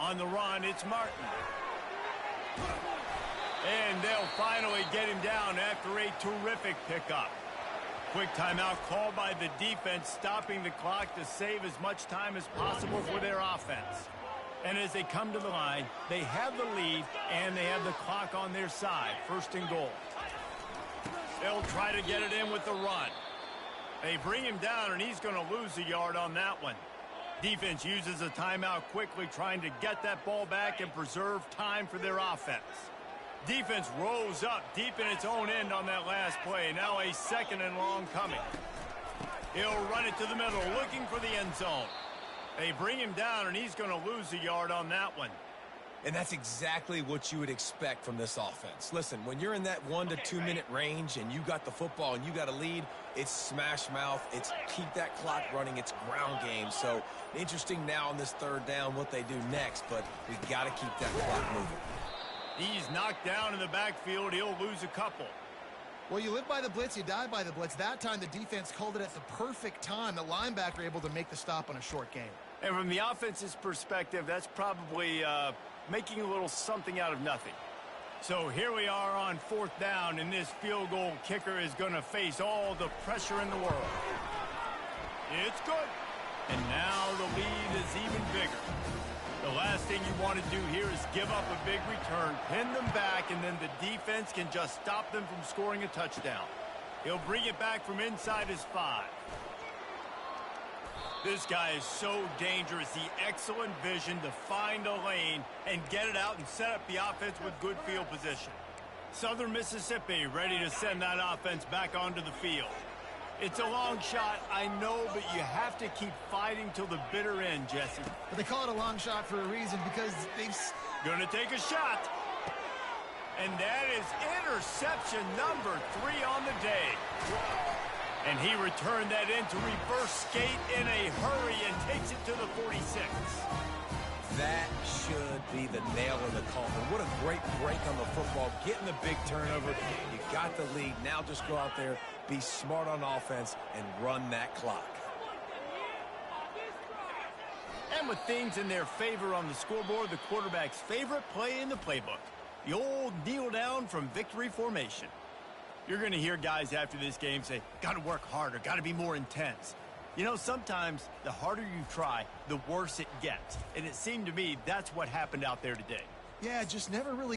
On the run, it's Martin. And they'll finally get him down after a terrific pickup. Quick timeout called by the defense, stopping the clock to save as much time as possible for their offense. And as they come to the line, they have the lead and they have the clock on their side. First and goal. They'll try to get it in with the run. They bring him down, and he's going to lose a yard on that one. Defense uses a timeout quickly, trying to get that ball back and preserve time for their offense. Defense rolls up deep in its own end on that last play. Now a second and long coming. He'll run it to the middle, looking for the end zone. They bring him down, and he's going to lose a yard on that one. And that's exactly what you would expect from this offense. Listen, when you're in that 1 to 2 minute range and you got the football and you got a lead, it's smash mouth. It's keep that clock running. It's ground game. So interesting now on this third down what they do next, but we got to keep that clock moving. He's knocked down in the backfield. He'll lose a couple. Well, you live by the blitz, you die by the blitz. That time the defense called it at the perfect time. The linebacker able to make the stop on a short gain. And from the offense's perspective, that's probably making a little something out of nothing. So here we are on fourth down, and this field goal kicker is going to face all the pressure in the world. It's good. And now the lead is even bigger. The last thing you want to do here is give up a big return, pin them back, and then the defense can just stop them from scoring a touchdown. He'll bring it back from inside his 5. This guy is so dangerous. The excellent vision to find a lane and get it out and set up the offense with good field position. Southern Mississippi ready to send that offense back onto the field. It's a long shot, I know, but you have to keep fighting till the bitter end, Jesse. But they call it a long shot for a reason, because they've... Gonna take a shot. And that is interception number 3 on the day. And he returned that in to reverse skate in a hurry and takes it to the 46. That should be the nail in the coffin. What a great break on the football. Getting the big turnover. You got the lead. Now just go out there, be smart on offense, and run that clock. And with things in their favor on the scoreboard, the quarterback's favorite play in the playbook. The old kneel down from victory formation. You're going to hear guys after this game say, got to work harder, got to be more intense. You know, sometimes the harder you try, the worse it gets. And it seemed to me that's what happened out there today. Yeah, just never really...